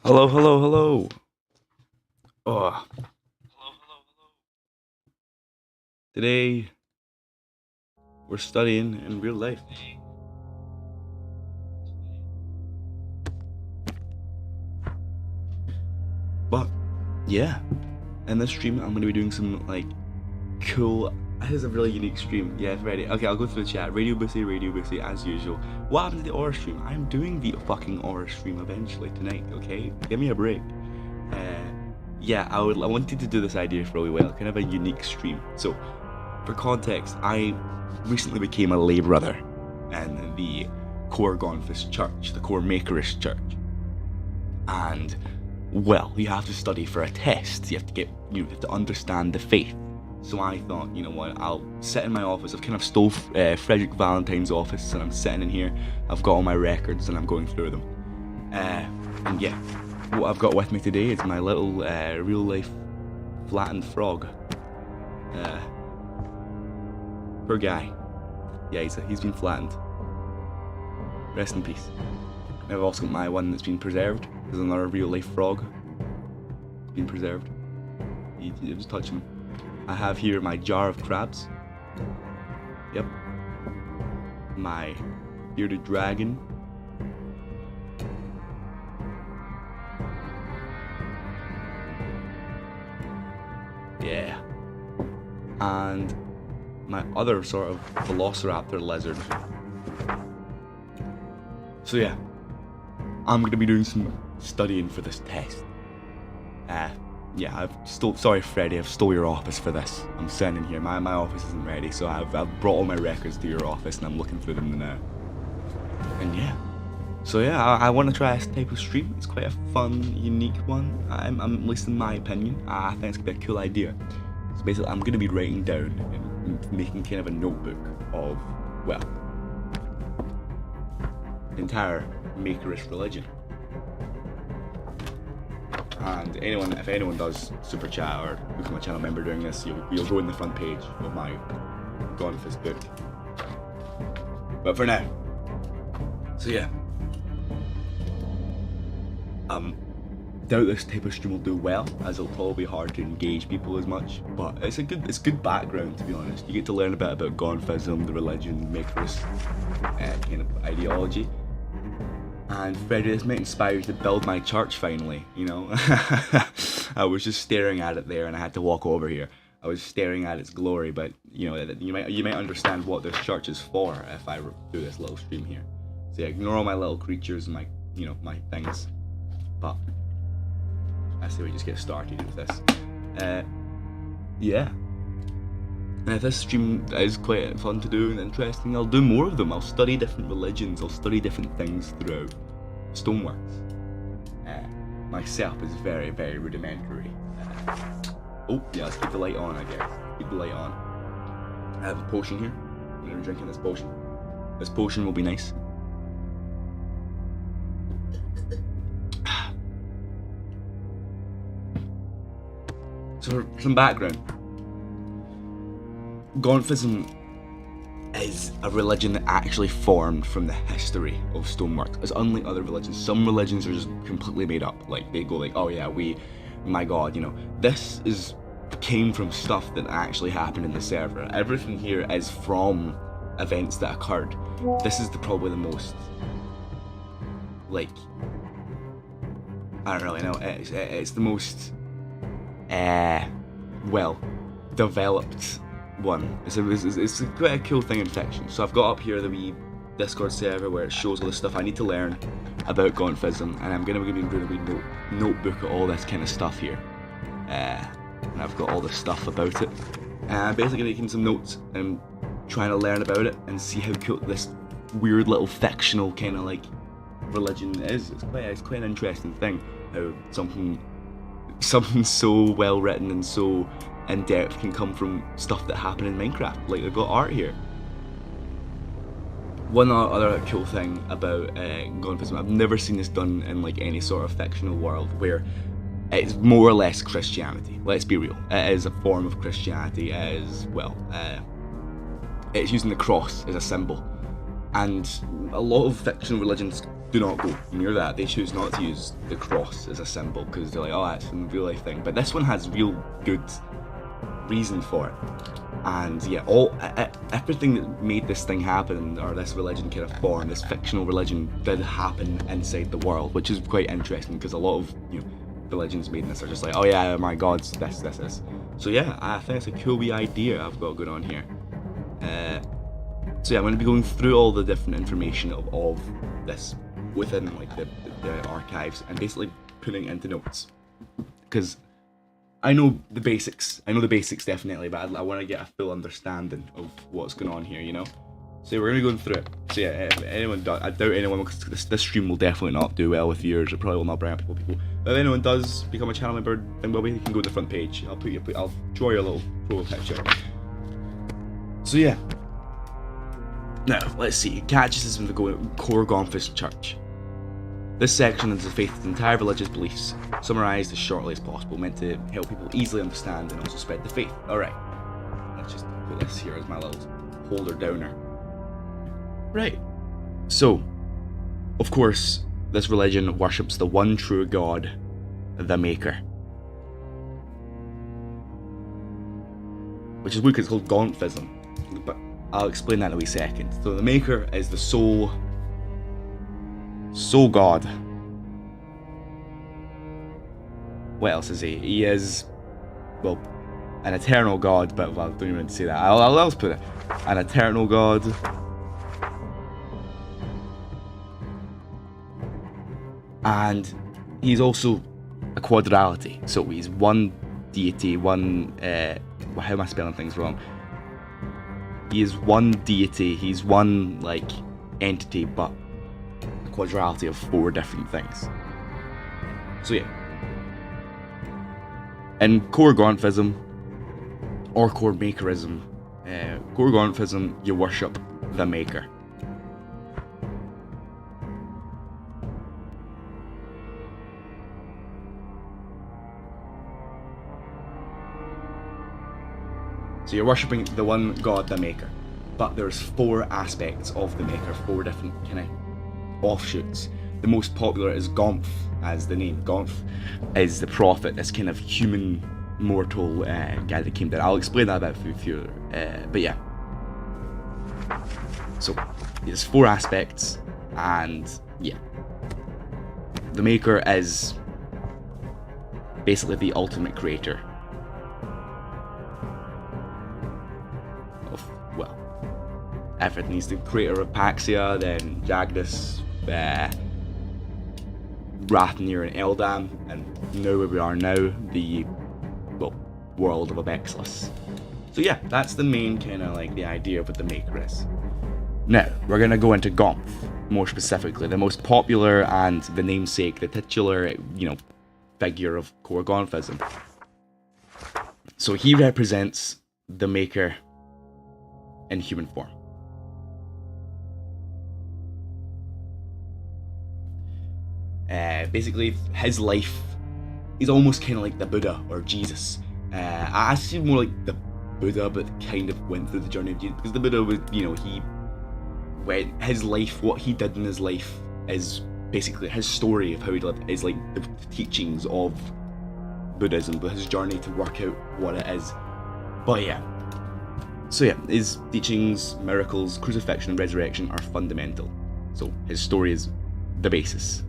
Hello, hello, hello. Oh, today we're studying in real life. But yeah, in this stream I'm gonna be doing some cool. This is a really unique stream. Yeah, it's ready. Okay, I'll go through the chat. Radio Bussy, as usual. What happened to the horror stream? I'm doing the fucking horror stream eventually tonight. Okay, give me a break. Yeah, I wanted to do this idea for a wee while, kind of a unique stream. So, for context, I recently became a lay brother in the core GONFIST church, the core Makerish church. And, well, you have to study for a test. You have to understand the faith. So I thought, you know what, I'll sit in my office. I've kind of stole Frederick Valentine's office, and I'm sitting in here. I've got all my records, and I'm going through them. And yeah, what I've got with me today is my little real-life flattened frog. Poor guy. Yeah, he's been flattened. Rest in peace. I've also got my one that's been preserved. There's another real-life frog. It's been preserved. You just touch him. I have here my jar of crabs. Yep. My bearded dragon. Yeah. And my other sort of velociraptor lizard. So yeah, I'm gonna be doing some studying for this test. Yeah, sorry Freddy, I've stole your office for this. I'm sitting in here, my office isn't ready, so I've brought all my records to your office and I'm looking through them now. And yeah, so yeah, I want to try this type of stream. It's quite a fun, unique one. I'm at least in my opinion. I think it's gonna be a cool idea. So basically, I'm gonna be writing down and making kind of a notebook of, well, the entire Makerish religion. And if anyone does super chat or become a channel member during this, you'll go in the front page of my GONFIST book. But for now, so yeah, doubt this type of stream will do well, as it'll probably be hard to engage people as much. But it's good background, to be honest. You get to learn a bit about GONFism, the religion, Makerish kind of ideology. And Freddie, this might inspire you to build my church finally, you know? I was just staring at it there and I had to walk over here. I was staring at its glory, but you know, you might understand what this church is for if I do this little stream here. So yeah, ignore all my little creatures and my things. But I say we just get started with this. Yeah. And if this stream is quite fun to do and interesting, I'll do more of them. I'll study different religions, I'll study different things throughout Stoneworks. My setup is very, very rudimentary. Oh, yeah, let's keep the light on, I guess. Keep the light on. I have a potion here. I'm gonna be drinking this potion. This potion will be nice. So, for some background. GONFism is a religion that actually formed from the history of Stoneworks. It's unlike other religions. Some religions are just completely made up. Like, they go like, oh yeah, my god, you know. This came from stuff that actually happened in the server. Everything here is from events that occurred. This is probably the most, like, I don't really know, it's the most, well, developed one. It's quite a cool thing in fiction. So I've got up here the wee Discord server where it shows all the stuff I need to learn about GONFism, and I'm gonna be doing a wee notebook of all this kind of stuff here. And I've got all the stuff about it. And I'm basically making some notes and trying to learn about it and see how cool this weird little fictional kind of like religion is. It's quite an interesting thing how something so well written and so in depth can come from stuff that happened in Minecraft. Like, they've got art here. One other cool thing about GONFism, I've never seen this done in like any sort of fictional world where it's more or less Christianity. Let's be real. It is a form of Christianity. It is, well, it's using the cross as a symbol. And a lot of fictional religions do not go near that. They choose not to use the cross as a symbol because they're like, oh, that's a real life thing. But this one has real good reason for it. And yeah, everything that made this thing happen, or this religion kind of form, this fictional religion, did happen inside the world, which is quite interesting because a lot of religions made in this are just like, oh yeah, my god's this. So yeah, I think it's a cool wee idea I've got going on here. So yeah, I'm going to be going through all the different information of this within like the archives and basically putting it into notes, because I know the basics definitely, but I want to get a full understanding of what's going on here, you know. So we're going to go through it. So yeah, if anyone does, I doubt anyone, because this stream will definitely not do well with viewers. It probably will not bring up people. But if anyone does become a channel member, then you can go to the front page. I'll draw you a little profile picture. So yeah. Now, let's see. Catechism of the core GONFIST Church. This section is the faith's entire religious beliefs, summarised as shortly as possible, meant to help people easily understand and also spread the faith. Alright, let's just put this here as my little holder downer. Right, so, of course, this religion worships the one true God, the Maker. Which is weird because it's called GONFism, but I'll explain that in a wee second. So the Maker is the sole God. What else is he? He is, well, an eternal God, but well, I don't even want to say that. I'll put it. An eternal God. And he's also a quadrality. So he's one deity, one, how am I spelling things wrong? He is one deity, he's one, like, entity, but a quadrality of 4 different things. So yeah. In core GONFism, or core Makerism, core GONFism, you worship the Maker. So you're worshipping the one God, the Maker. But there's 4 aspects of the Maker, 4 different kind of offshoots. The most popular is Gonf, as the name. Gonf is the prophet, this kind of human, mortal guy that came down. I'll explain that a bit further, but yeah. So, there's 4 aspects, and yeah. The Maker is basically the ultimate creator. Well, everything. He's the creator of Paxia, then Jagdus, Rathnir and Eldam, and now where we are now, the, well, world of Abexless. So yeah, that's the main kind of like the idea of what the Maker is. Now, we're going to go into Gonf, more specifically, the most popular and the namesake, the titular, figure of core GONFism. So he represents the Maker in human form. Basically, his life, he's almost kind of like the Buddha or Jesus. I see more like the Buddha, but kind of went through the journey of Jesus, because the Buddha was, his life, what he did in his life is basically his story of how he lived is like the teachings of Buddhism, but his journey to work out what it is. But yeah. So yeah, his teachings, miracles, crucifixion, and resurrection are fundamental. So his story is the basis.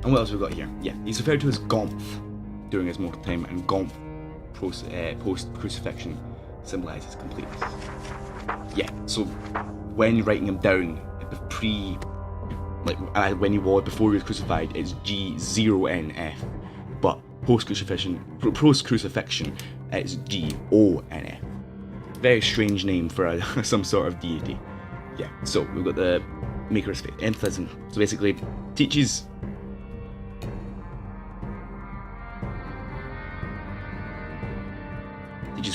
And what else have we got here? Yeah, he's referred to as Gonf during his mortal time, and Gonf post-crucifixion symbolises completeness. Yeah, so when you're writing him down, when he was, before he was crucified, it's G0NF, but post-crucifixion, it's GONF. Very strange name for some sort of deity. Yeah, so we've got the Maker's faith, emphasis. So basically, teaches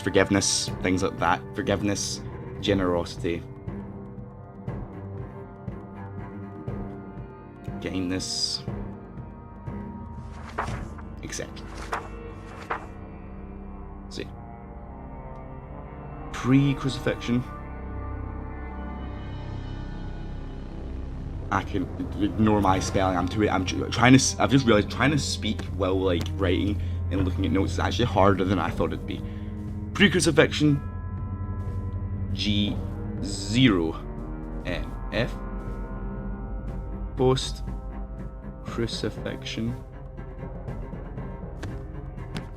forgiveness, things like that. Forgiveness, generosity. Okay, behind this, etc. See, pre-crucifixion. I can ignore my spelling. I've just realized trying to speak while like writing and looking at notes is actually harder than I thought it'd be. Pre-crucifixion, G0NF. Post-crucifixion,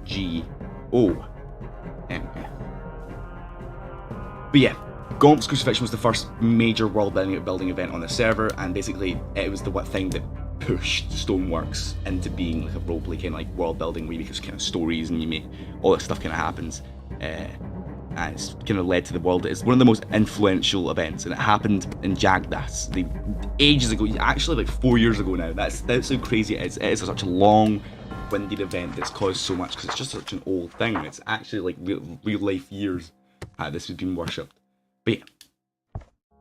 GONF. But yeah, GONF's crucifixion was the first major world building event on the server, and basically it was the thing that pushed Stoneworks into being like a roleplay kind of like world building where you make kind of stories and you make all this stuff kind of happens, and it's kind of led to the world. It's one of the most influential events, and it happened in Jagdas ages ago, actually like 4 years ago now. That's how crazy it is. It is such a long-winded event that's caused so much because it's just such an old thing. It's actually like real life years this has been worshipped. But yeah.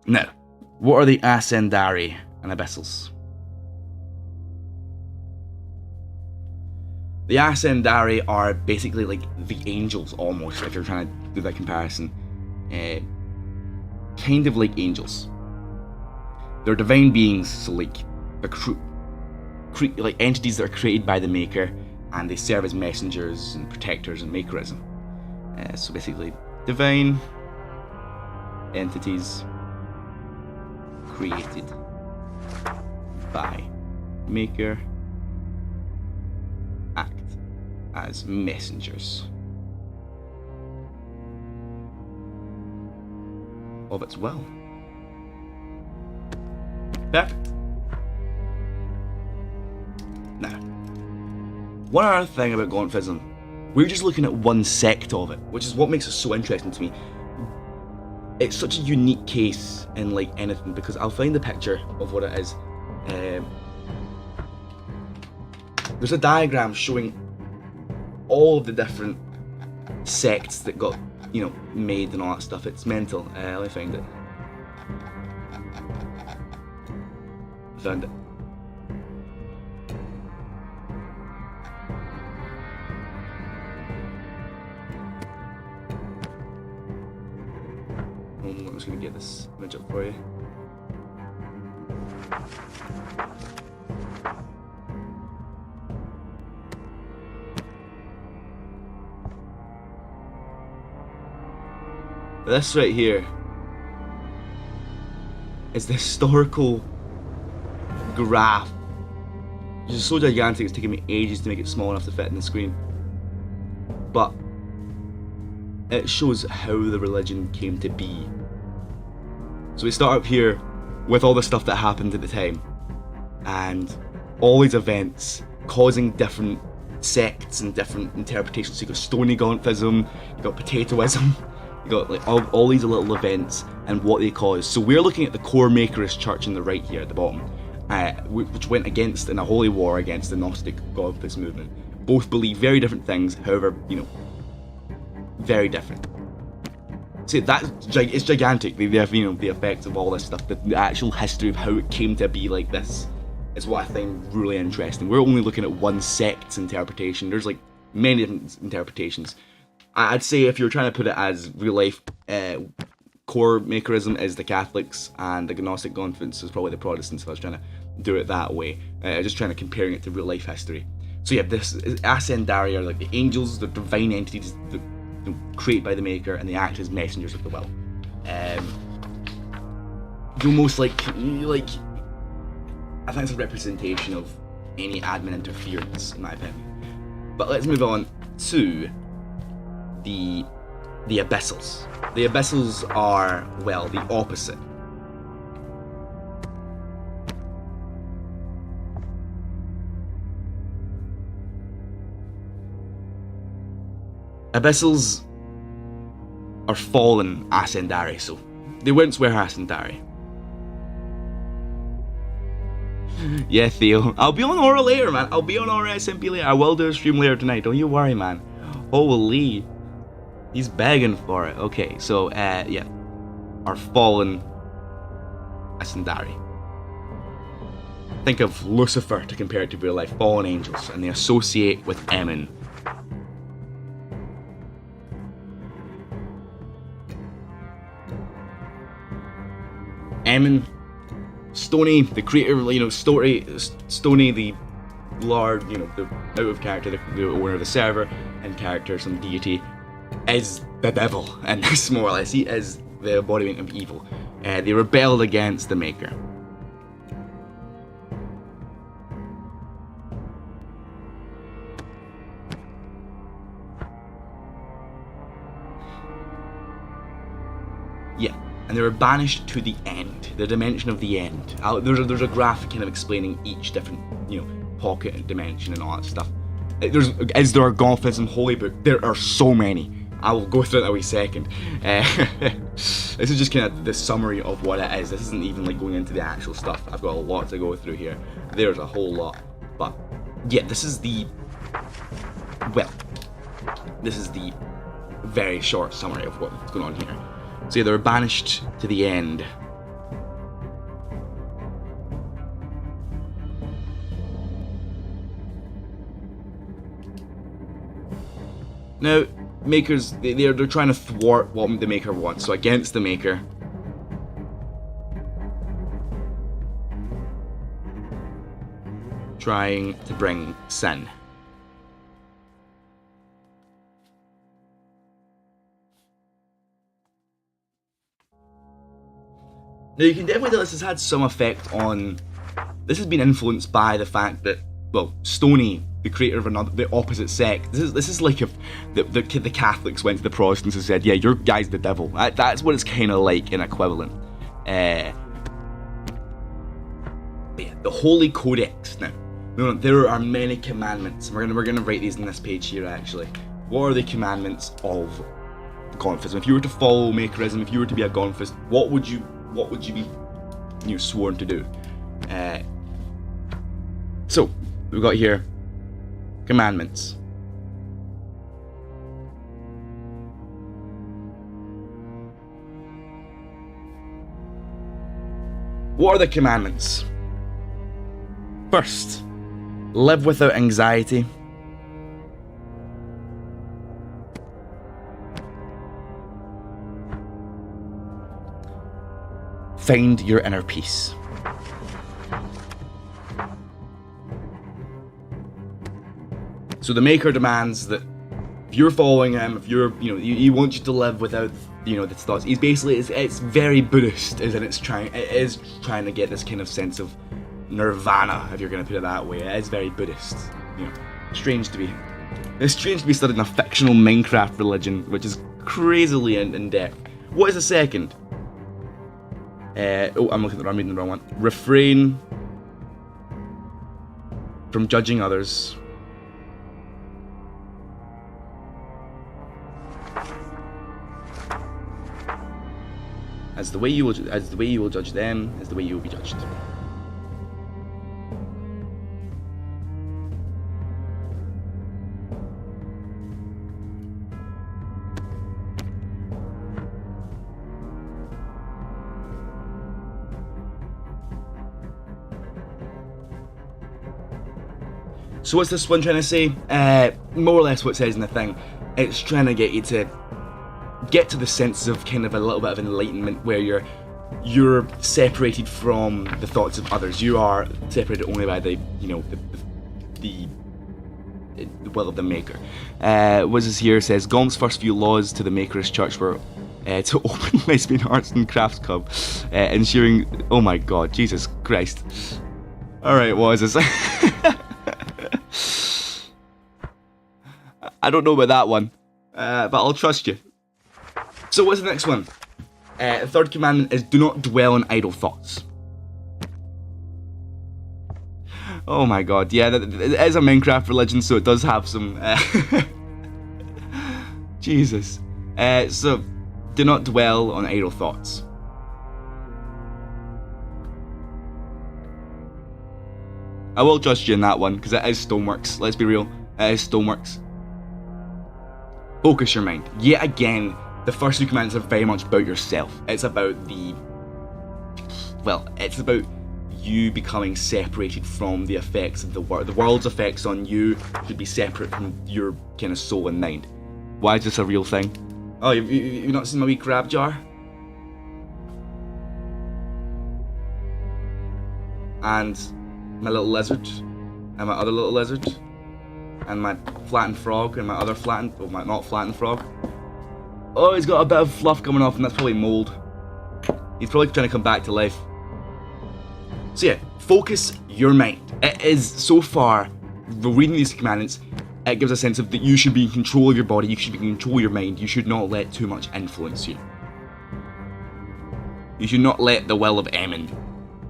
Now, what are the Ascendari and Abyssals? The Ascendari are basically like the angels, almost, if you're trying to do that comparison. Kind of like angels. They're divine beings, so like they're like entities that are created by the Maker, and they serve as messengers and protectors and Makerism. So basically, divine entities created by Maker act as messengers of its will. Perfect. Now, one other thing about GONFism, we're just looking at one sect of it, which is what makes it so interesting to me. It's such a unique case in like anything, because I'll find the picture of what it is. There's a diagram showing all of the different sects that got, you know, made and all that stuff. It's mental. Let me find it. Found it. I'm just gonna get this image up for you. This right here is the historical graph, which is so gigantic it's taken me ages to make it small enough to fit in the screen. But it shows how the religion came to be. So we start up here with all the stuff that happened at the time, and all these events causing different sects and different interpretations. So you got stony GONFism, you got potatoism, you got like all these little events and what they caused. So we're looking at the core Makerist church on the right here at the bottom, which went against in a holy war against the Gnostic GONFist movement. Both believe very different things, however, you know, very different. See, it's gigantic. The you know, the effects of all this stuff, the actual history of how it came to be like this, is what I find really interesting. We're only looking at one sect's interpretation. There's like many different interpretations. I'd say if you're trying to put it as real life, core Makerism is the Catholics, and the Gnostic GONFIST is probably the Protestants. If I was trying to do it that way, just trying to comparing it to real life history. So yeah, this Ascendari are like the angels, the divine entities that created by the Maker, and they act as messengers of the will. Almost like I think it's a representation of any admin interference, in my opinion. But let's move on to the Abyssals. The Abyssals are, well, the opposite. Abyssals are fallen Ascendari, so they once were Ascendari. Yeah, Theo, I'll be on Aura later, man. I'll be on Aura SMP later. I will do a stream later tonight, don't you worry, man. Holy, he's begging for it. Okay, so, yeah, our fallen Ascendari. think of Lucifer to compare it to real life, fallen angels, and they associate with Emin. Emin, Stony, the creator, Stony, the Lord, the out of character, the owner of the server, and character, some deity, is the devil, and this more or less, he is the embodiment of evil. They rebelled against the Maker. Yeah, and they were banished to the end, the dimension of the end. There's a graphic kind of explaining each different, pocket and dimension and all that stuff. Is there a GONFism holy book? There are so many. I will go through it in a wee second. This is just kind of the summary of what it is. This isn't even like going into the actual stuff. I've got a lot to go through here. There's a whole lot. But yeah, this is the very short summary of what's going on here. So yeah, they were banished to the end. Now, Makers, they're trying to thwart what the Maker wants, so against the Maker. Trying to bring sin. Now you can definitely tell this has had some effect on... This has been influenced by the fact that, well, Stony, the creator of the opposite sect, this is like if the Catholics went to the Protestants and said, yeah, your guy's the devil. That's what it's kind of like in equivalent. Yeah, the Holy Codex. Now, there are many commandments. We're gonna write these in this page here actually. What are the commandments of GONFism? If you were to follow Makerism, if you were to be a GONFist, what would you be sworn to do? So we've got here commandments. What are the commandments? First, live without anxiety. Find your inner peace. So the Maker demands that if you're following him, if you're, he wants you to live without, these thoughts. He's basically, it's very Buddhist, it is trying to get this kind of sense of nirvana, if you're going to put it that way. It is very Buddhist. It's strange to be studying a fictional Minecraft religion, which is crazily in depth. What is the second? I'm reading the wrong one. Refrain from judging others. As the way you will judge them, as the way you will be judged. So what's this one trying to say? More or less what it says in the thing. It's trying to get you to get to the sense of kind of a little bit of enlightenment where you're separated from the thoughts of others. You are separated only by the will of the Maker. What is here? It says Gom's first few laws to the Makerist Church were to open lesbian arts and crafts club, ensuring. Oh my God, Jesus Christ! All right, what is this? I don't know about that one, but I'll trust you. So what's the next one? The third commandment is do not dwell on idle thoughts. Oh my God, yeah, it is a Minecraft religion, so it does have some... Jesus. So, do not dwell on idle thoughts. I will trust you in that one, because it is Stoneworks, let's be real. It is Stoneworks. Focus your mind. Yet again, the first two commandments are very much about yourself. It's about it's about you becoming separated from the effects of the world. The world's effects on you should be separate from your kind of soul and mind. Why is this a real thing? Oh, you've not seen my wee crab jar? And my little lizard, and my other little lizard, and my flattened frog, and my other flattened, oh, my not flattened frog. Oh, he's got a bit of fluff coming off, and that's probably mold. He's probably trying to come back to life. So yeah, focus your mind. It is, so far, reading these commandments, it gives a sense of that you should be in control of your body, you should be in control of your mind, you should not let too much influence you. You should not let the will of Ammon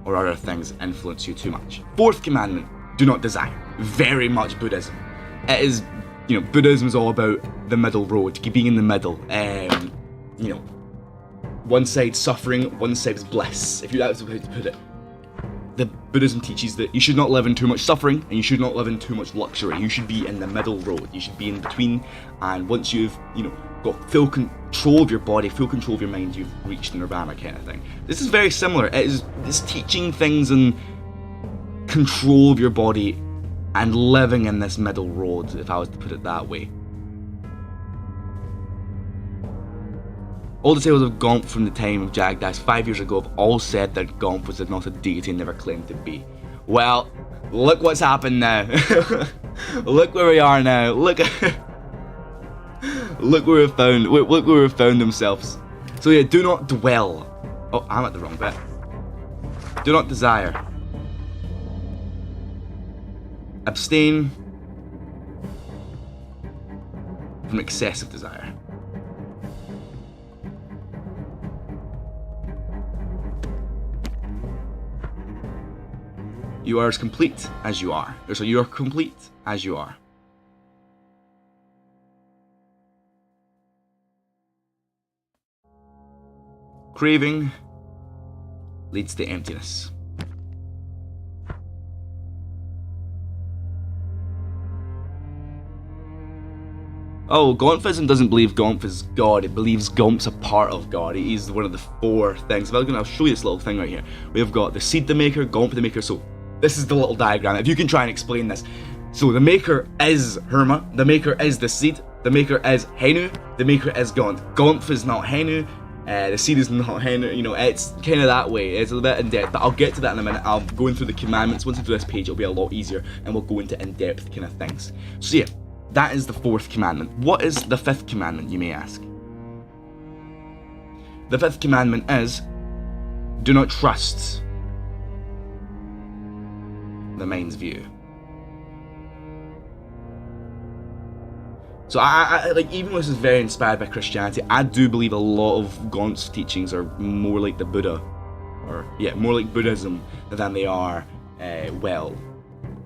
or other things influence you too much. Fourth commandment, do not desire. Very much Buddhism. It is, you know, Buddhism is all about the middle road, being in the middle. You know, one side suffering, one side is bliss, if you that's how to put it. The Buddhism teaches that you should not live in too much suffering and you should not live in too much luxury. You should be in the middle road. You should be in between, and once you've, you know, got full control of your body, full control of your mind, you've reached nirvana kind of thing. This is very similar. It's teaching things in control of your body and living in this middle road, if I was to put it that way. All the tales of GONF from the time of Jagdash 5 years ago have all said that GONF was not a deity and never claimed to be. Well, look what's happened now. Look where we are now. Look where we've found. Look where we've found themselves. So yeah, do not dwell. Oh, I'm at the wrong bit. Do not desire. Abstain from excessive desire. You are as complete as you are. So you are complete as you are. Craving leads to emptiness. Oh, GONFism doesn't believe GONF is God, it believes GONF's a part of God. He's one of the four things. I'll show you this little thing right here. We've got the seed the maker, GONF the maker. So this is the little diagram, if you can try and explain this. So the maker is Herma, the maker is the seed, the maker is Henu, the maker is GONF. GONF is not Henu, the seed is not Henu, you know, it's kind of that way. It's a bit in depth, but I'll get to that in a minute. I'll go in through the commandments. Once I do this page, it'll be a lot easier, and we'll go into in-depth kind of things. So yeah, that is the fourth commandment. What is the fifth commandment, you may ask? The fifth commandment is, do not trust the mind's view. So I like, even though this is very inspired by Christianity, I do believe a lot of GONF's teachings are more like the Buddha, or yeah, more like Buddhism than they are, well,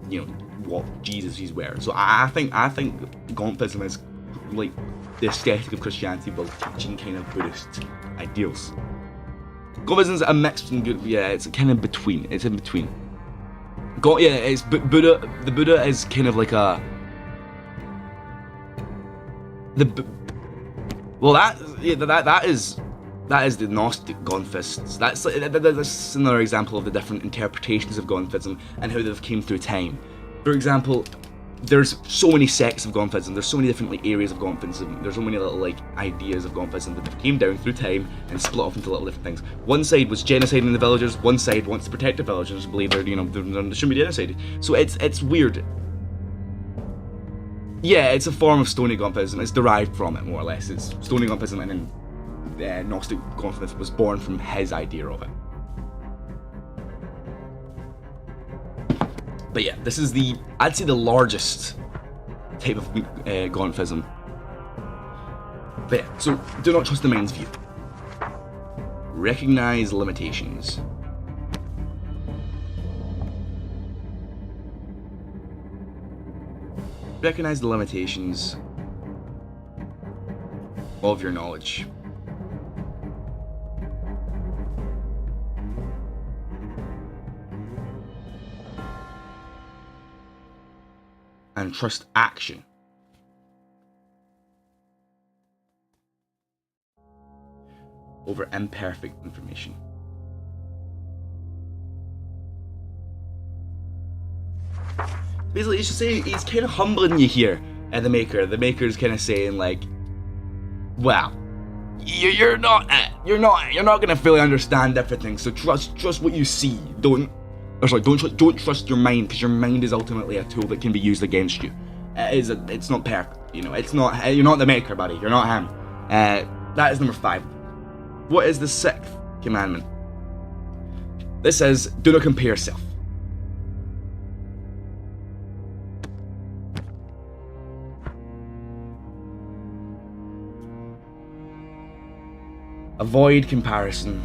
you know, what Jesus is wearing. So I think GONFism is like the aesthetic of Christianity while teaching kind of Buddhist ideals. GONFism is a mix between good, yeah, it's kind of between. It's in between. It's Buddha. The Buddha is kind of like a that is the Gnostic GONFists. That's another example of the different interpretations of GONFism and how they've came through time. For example, there's so many sects of GONFism, there's so many different like areas of GONFism, there's so many little like ideas of GONFism that came down through time and split off into little different things. One side was genociding the villagers, one side wants to protect the villagers, believe they shouldn't be genocided. So it's weird. Yeah, it's a form of Stony GONFism, it's derived from it more or less. It's Stony GONFism, and then Gnostic GONFism was born from his idea of it. But yeah, this is I'd say the largest type of GONFism. But yeah, so do not trust the mind's view. Recognize limitations. Recognize the limitations of your knowledge. And trust action over imperfect information. basically, he's just saying, he's kind of humbling you here at the Maker. The Maker's kind of saying like, well, you're not gonna fully understand everything. So trust what you see. Don't trust your mind, because your mind is ultimately a tool that can be used against you. It's not perfect, you know. It's not. You're not the Maker, buddy. You're not him. That is number 5. What is the 6th commandment? This says, do not compare yourself. Avoid comparison.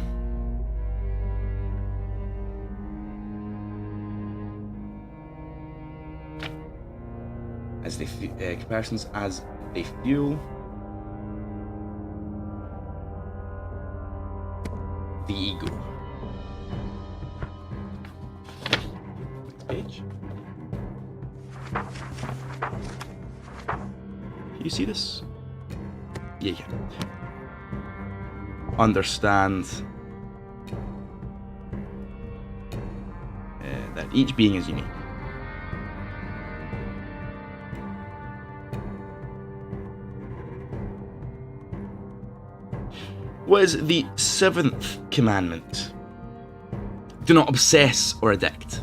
As they comparisons as they fuel the ego. Next page. Can you see this? Yeah. Understand that each being is unique. What is the 7th commandment? Do not obsess or addict.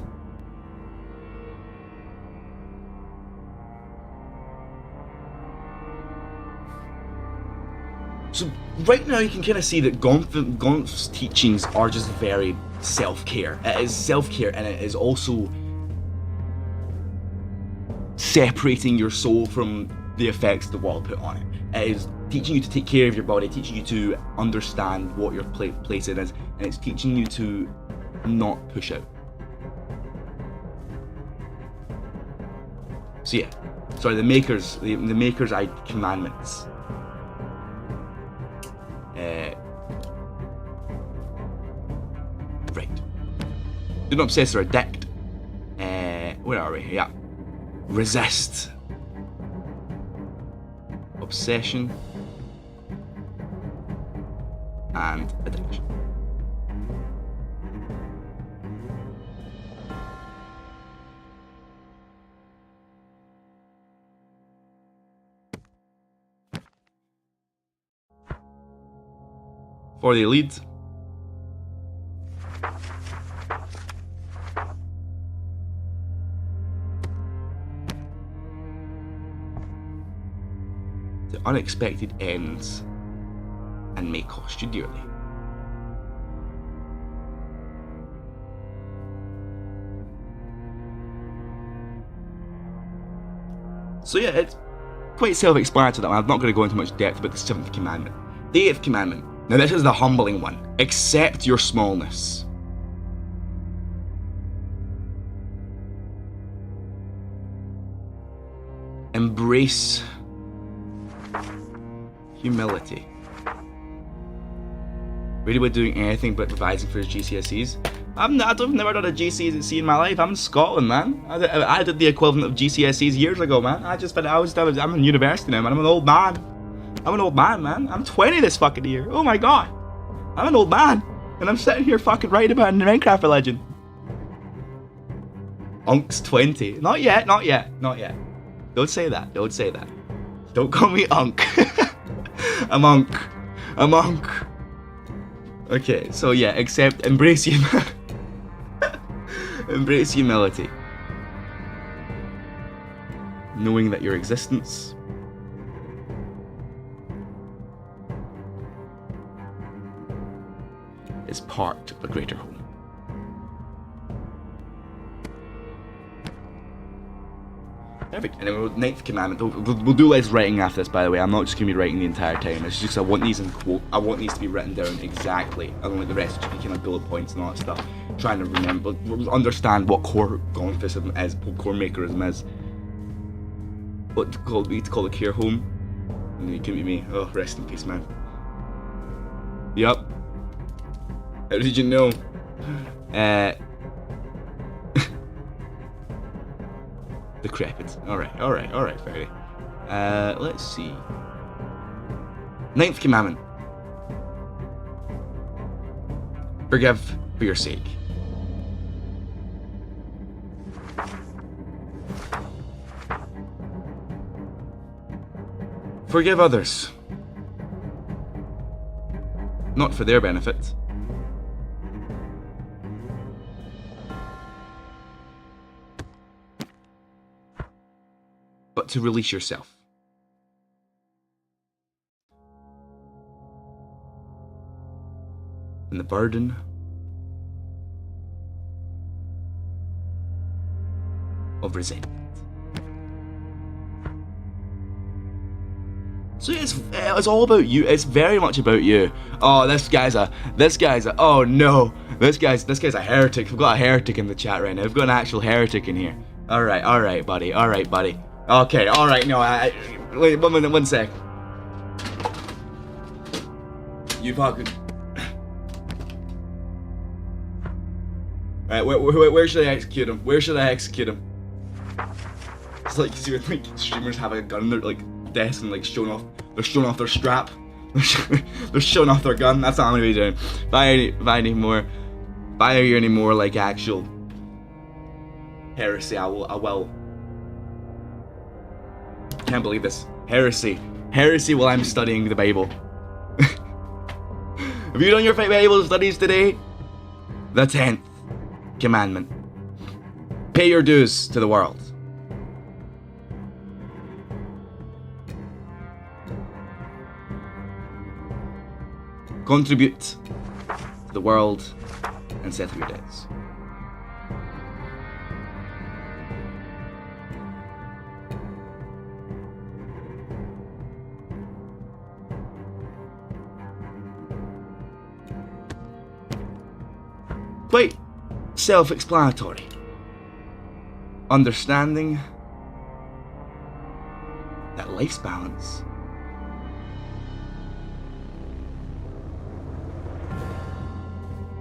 So right now you can kind of see that Gonf's teachings are just very self-care. It is self-care, and it is also separating your soul from the effects the world put on it. It is teaching you to take care of your body, teaching you to understand what your place in is, and it's teaching you to not push out. So yeah, sorry, the Maker's commandments. Right. Do not obsess or addict. Where are we? Yeah. Resist. Obsession. And addiction. For the elite, the unexpected ends and may cost you dearly. So yeah, it's quite self-explanatory. I'm not going to go into much depth about the 7th commandment. The 8th commandment. Now this is the humbling one. Accept your smallness. Embrace humility. Really about doing anything but revising for his GCSEs? I've never done a GCSE in my life. I'm in Scotland, man. I did the equivalent of GCSEs years ago, man. I'm in university now, man. I'm an old man. I'm an old man, man. I'm 20 this fucking year. Oh my god. I'm an old man. And I'm sitting here fucking writing about a Minecraft legend. Unk's 20. Not yet. Don't say that. Don't call me Unk. I'm Unk. Okay, so yeah, embrace humility. Knowing that your existence is part of a greater whole. Perfect. And then 9th commandment. We'll do less writing after this, by the way. I'm not just going to be writing the entire time. It's just I want these in quote. I want these to be written down exactly. I don't want the rest to be kind of bullet points and all that stuff. Trying to remember, understand what core GONFism is, what core Makerism is. What we need to call a care home. And you couldn't be me. Oh, rest in peace, man. Yup. How did you know? Decrepit. Alright, fairly. Let's see. 9th commandment. Forgive for your sake. Forgive others. Not for their benefit, but to release yourself. And the burden of resentment. So it's all about you. It's very much about you. Oh, this guy's a oh no, this guy's a heretic. We've got a heretic in the chat right now. We've got an actual heretic in here. All right, buddy. Okay, all right. No, wait 1 minute, 1 sec. You fucking. Alright, where should I execute him? Where should I execute him? It's like, you see when like streamers have a gun on their like desk and like showing off their strap. They're showing off their gun. That's what I'm gonna be doing. If I hear any more like actual heresy, I will. Can't believe this. Heresy while I'm studying the Bible. Have you done your Bible studies today? The 10th commandment. Pay your dues to the world. Contribute to the world and settle your debts. Quite self-explanatory. Understanding that life's balance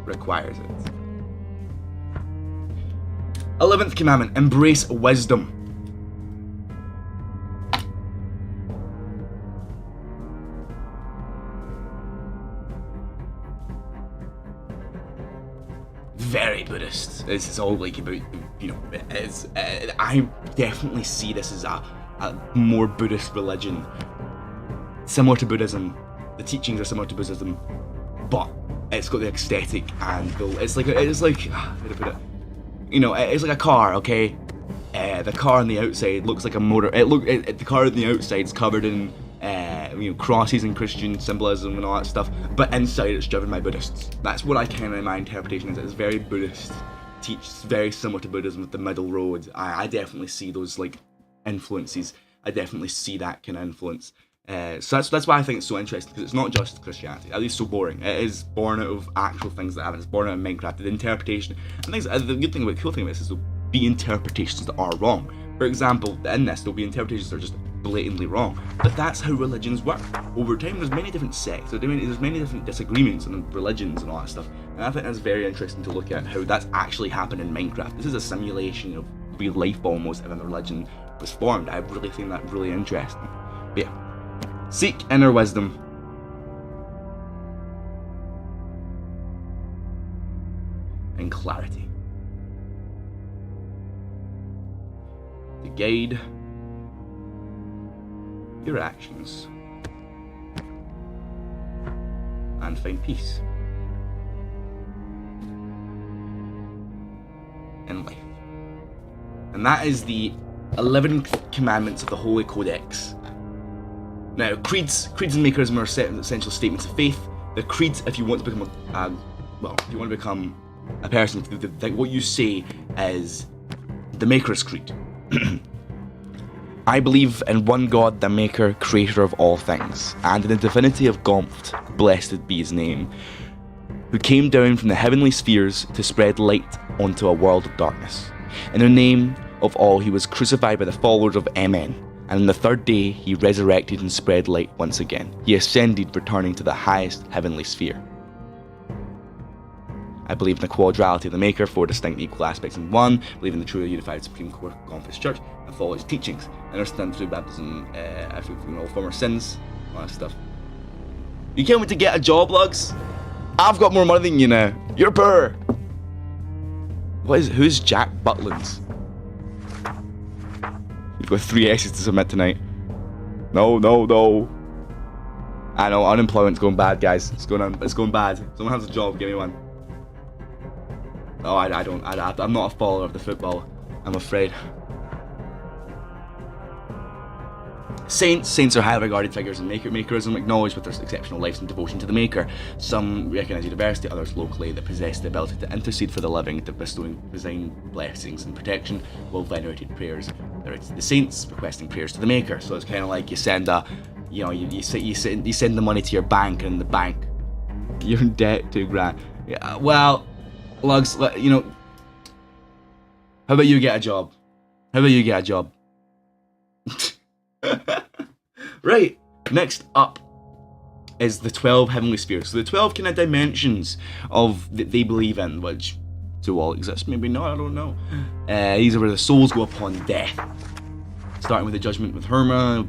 requires it. 11th commandment, embrace wisdom. Very Buddhist. This is all like about, you know, I definitely see this as a more Buddhist religion. Similar to Buddhism. The teachings are similar to Buddhism, but it's got the aesthetic and it's like how to put it? You know, it's like a car, okay? The car on the outside looks like a motor. The car on the outside's covered in you know, crosses and Christian symbolism and all that stuff, but inside it's driven by Buddhists. That's what I kind of, my interpretation is. It's very Buddhist. It's very similar to Buddhism with the middle road. I definitely see those like influences. I definitely see that kind of influence. So that's why I think it's so interesting, because it's not just Christianity. At least so boring. It is born out of actual things that happen. It's born out of Minecraft. The interpretation and things. The good thing about, the cool thing about this is there'll be interpretations that are wrong. For example, in this there'll be interpretations that are just blatantly wrong. But that's how religions work. Over time, there's many different sects. There's many different disagreements and religions and all that stuff. And I think that's very interesting to look at how that's actually happened in Minecraft. This is a simulation of real life almost, if a religion was formed. I really think that really interesting. But yeah. Seek inner wisdom. And clarity. To guide your actions. And find peace. In life. And that is the 11 commandments of the Holy Codex. Now, creeds and makerism are essential statements of faith. The creeds, if you want to become a person, what you say is the Maker's Creed. I believe in one God, the Maker, Creator of all things, and in the divinity of GONFIST, blessed be his name, who came down from the heavenly spheres to spread light onto a world of darkness. In the name of all, he was crucified by the followers of Amen, and on the third day he resurrected and spread light once again. He ascended, returning to the highest heavenly sphere. I believe in the quadrality of the Maker, 4 distinct equal aspects in one. I believe in the truly unified Supreme Core GONFIST Church, and follow his teachings. I understand through baptism, from all former sins, all that stuff. You can't wait to get a job, Lugs? I've got more money than you now. You're poor. Who's Jack Butlands? You've got 3 S's to submit tonight. No, no, no. I know, unemployment's going bad, guys. It's going bad. Someone has a job, give me one. Oh, I'm not a follower of the football, I'm afraid. Saints are highly regarded figures in makerism, acknowledged with their exceptional lives and devotion to the Maker. Some recognise university, others locally, that possess the ability to intercede for the living, to bestowing divine blessings and protection, while venerated prayers. There is the saints requesting prayers to the Maker. So it's kind of like you send you send the money to your bank, and the bank, you're in debt $2,000. Yeah, well, Lugs, you know, how about you get a job? How about you get a job? Right, next up is the 12 heavenly spheres. So the 12 kind of dimensions that they believe in, which do all exist, maybe not, I don't know. These are where the souls go upon death. Starting with the judgment with Herma,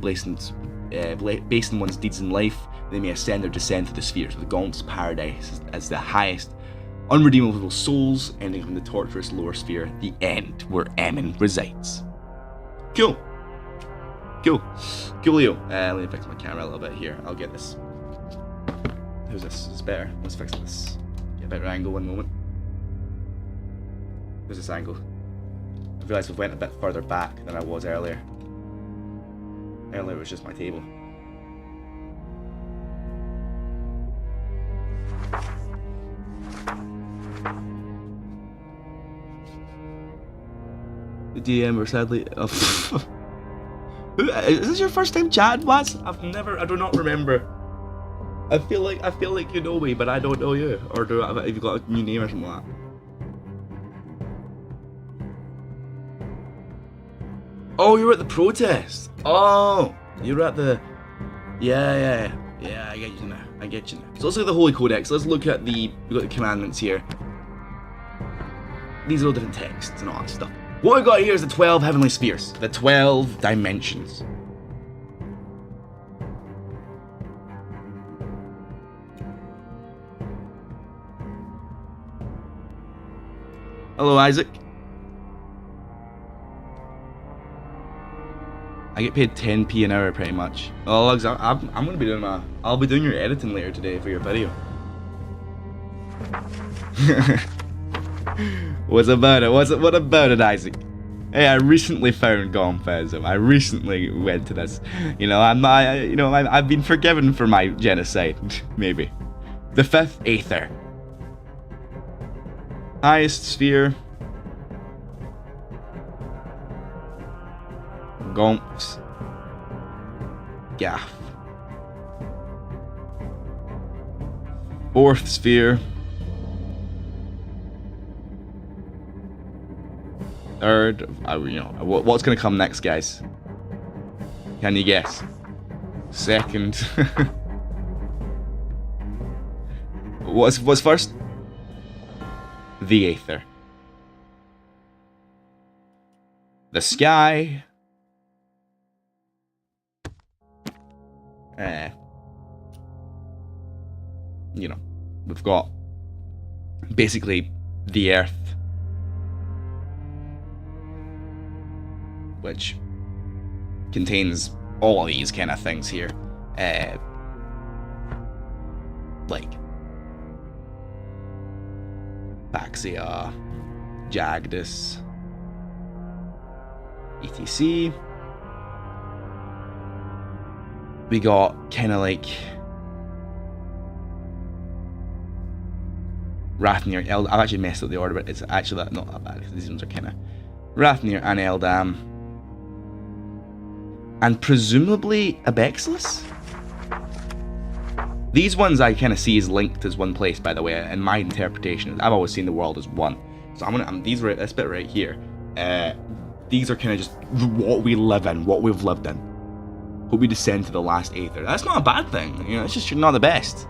based on one's deeds in life, they may ascend or descend to the spheres. The GONF's paradise as the highest unredeemable souls, ending from the torturous lower sphere, the end, where Emin resides. Cool. Coolio. Let me fix my camera a little bit here. I'll get this. Who's this? Is this better? Let's fix this. Get a better angle one moment. Where's this angle? I realised we went a bit further back than I was earlier. Earlier it was just my table. The DM were sadly... Is this your first time chatting, Waz? I do not remember. I feel like you know me, but I don't know you. Or have you got a new name or something like that? Oh, you were at the protest. Oh, you were at the... Yeah, I get you now. So let's look at the Holy Codex. Let's look at we've got the commandments here. These are all different texts and all that stuff. What we've got here is the 12 heavenly spheres, the 12 dimensions. Hello, Isaac. I get paid 10p an hour pretty much. Oh, Lugs, I'm gonna be doing I'll be doing your editing later today for your video. What about it, Isaac? Hey, I recently found GONFism. I recently went to this. You know, I've been forgiven for my genocide, maybe. The 5th Aether. Highest sphere. GONFs. Gaff. 4th sphere. 3rd, what's gonna come next, guys? Can you guess? 2nd. What's first? The Aether. The sky. We've got basically the earth, which contains all of these kind of things here, like Baxia, Jagdus, etc. We got kind of like Rathnir, I've actually messed up the order, but it's actually not that bad because these ones are kind of Rathnir and Eldam, and presumably Abexilus. These ones I kind of see as linked as one place, by the way. In my interpretation, I've always seen the world as one. So this bit right here. These are kind of just what we live in, what we've lived in. Hope we descend to the last Aether. That's not a bad thing. It's just you're not the best.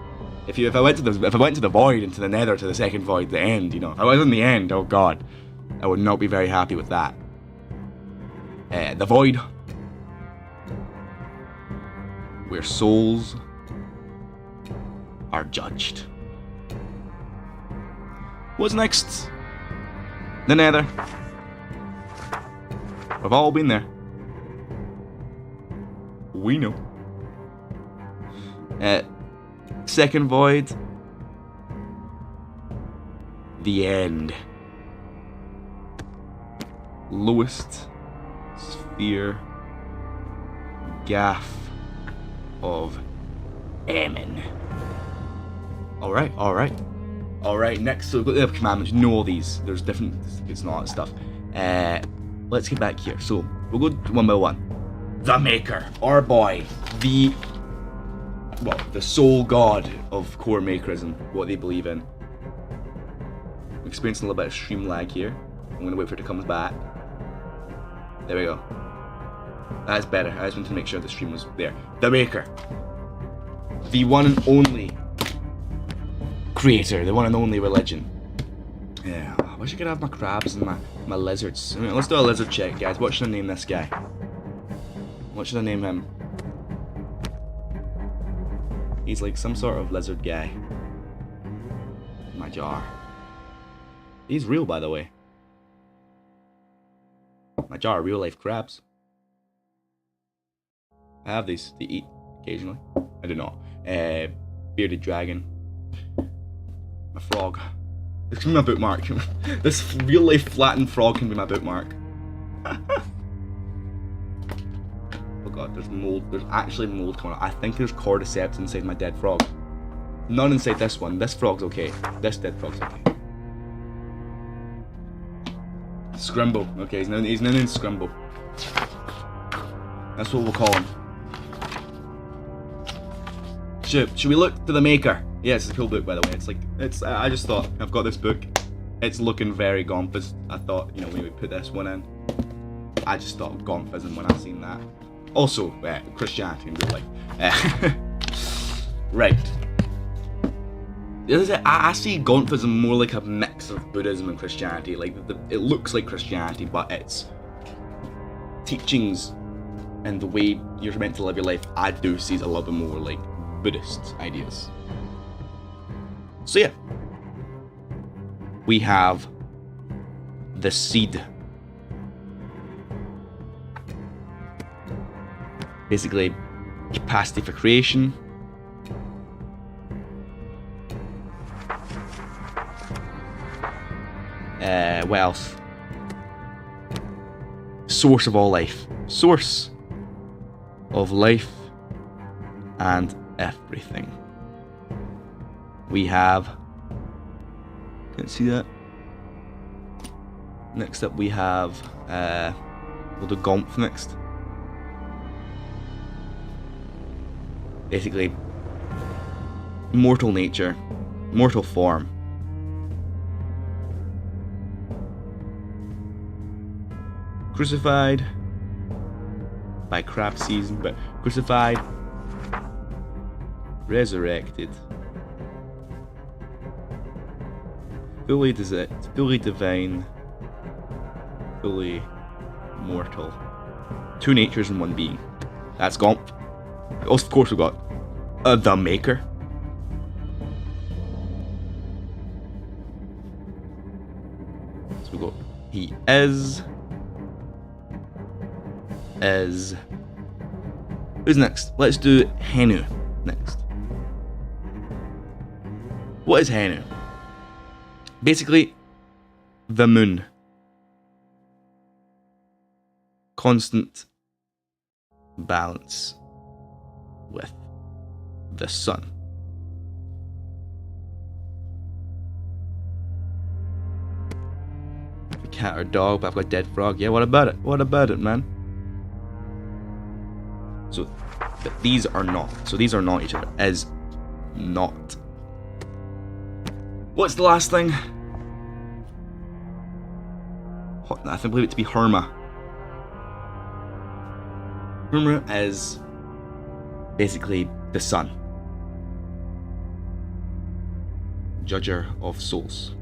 If I went to the void, into the nether, to the second void, the end, if I was in the end, oh god, I would not be very happy with that. The void, where souls are judged. What's next? The nether. We've all been there. We know. Second void. The end. Lowest sphere gaff of Ammon. Alright, next, so we've got the commandments. You know all these. There's different, it's not that stuff. Let's get back here. So, we'll go one by one. The Maker, our boy, the sole god of core makerism, what they believe in. I'm experiencing a little bit of stream lag here. I'm gonna wait for it to come back. There we go. That's better. I just wanted to make sure the stream was there. The Maker. The one and only creator, the one and only religion. Yeah, I wish I could have my crabs and my lizards. I mean, let's do a lizard check, guys. What should I name this guy? What should I name him? He's like some sort of lizard guy. My jar. He's real, by the way. My jar, real life crabs. I have these to eat occasionally. I do not. Bearded dragon. My frog. This can be my bookmark. This real life flattened frog can be my bookmark. Oh god, there's mold. There's actually mold coming out. I think there's cordyceps inside my dead frog. None inside this one. This frog's okay. This dead frog's okay. Scrimble. Okay, he's now named Scrimble. That's what we'll call him. Should we look to the Maker? Yeah, it's a cool book, by the way. I just thought, I've got this book. It's looking very GONFIST. I thought, you know, maybe put this one in. I just thought of GONFism when I seen that. Also, Christianity in real life. Right. I see GONFism more like a mix of Buddhism and Christianity. Like, it looks like Christianity, but its teachings and the way you're meant to live your life, I do see as a little bit more like Buddhist ideas. So yeah, we have the seed. Basically, capacity for creation. What else? Source of all life. Source of life and everything. We have... Can't see that. Next up we have... we'll do GONF next. Basically, mortal nature, mortal form. Crucified by crab season, but crucified, resurrected, fully divine, fully mortal. Two natures in one being. That's GONF. Of course we've got the Maker. So we've got he is. Who's next? Let's do Henu next. What is Henu? Basically, the moon. Constant balance with the sun. A cat or dog, but I've got a dead frog. Yeah, what about it? What about it, man? So, these are not. So these are not each other. Is not. What's the last thing? I believe it to be Herma. Herma is basically the sun. Judger of souls.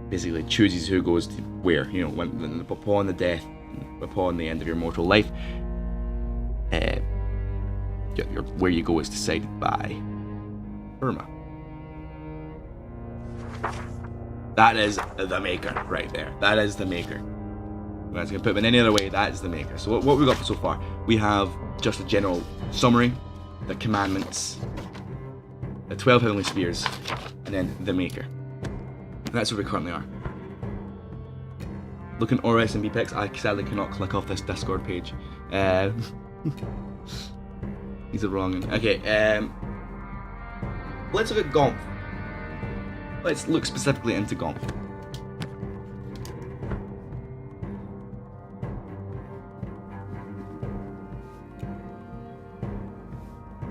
Basically chooses who goes to where, you know, when upon the death, upon the end of your mortal life, where you go is decided by Herma. That is the Maker right there. That is the Maker. That's going to put them in any other way, that's the maker. So what we've got so far, we have just a general summary, the commandments, the 12 heavenly spheres, and then the maker. And that's where we currently are. Looking RSMP pics, I sadly cannot click off this Discord page. These are wrong. Okay, let's look at GONF. Let's look specifically into GONF.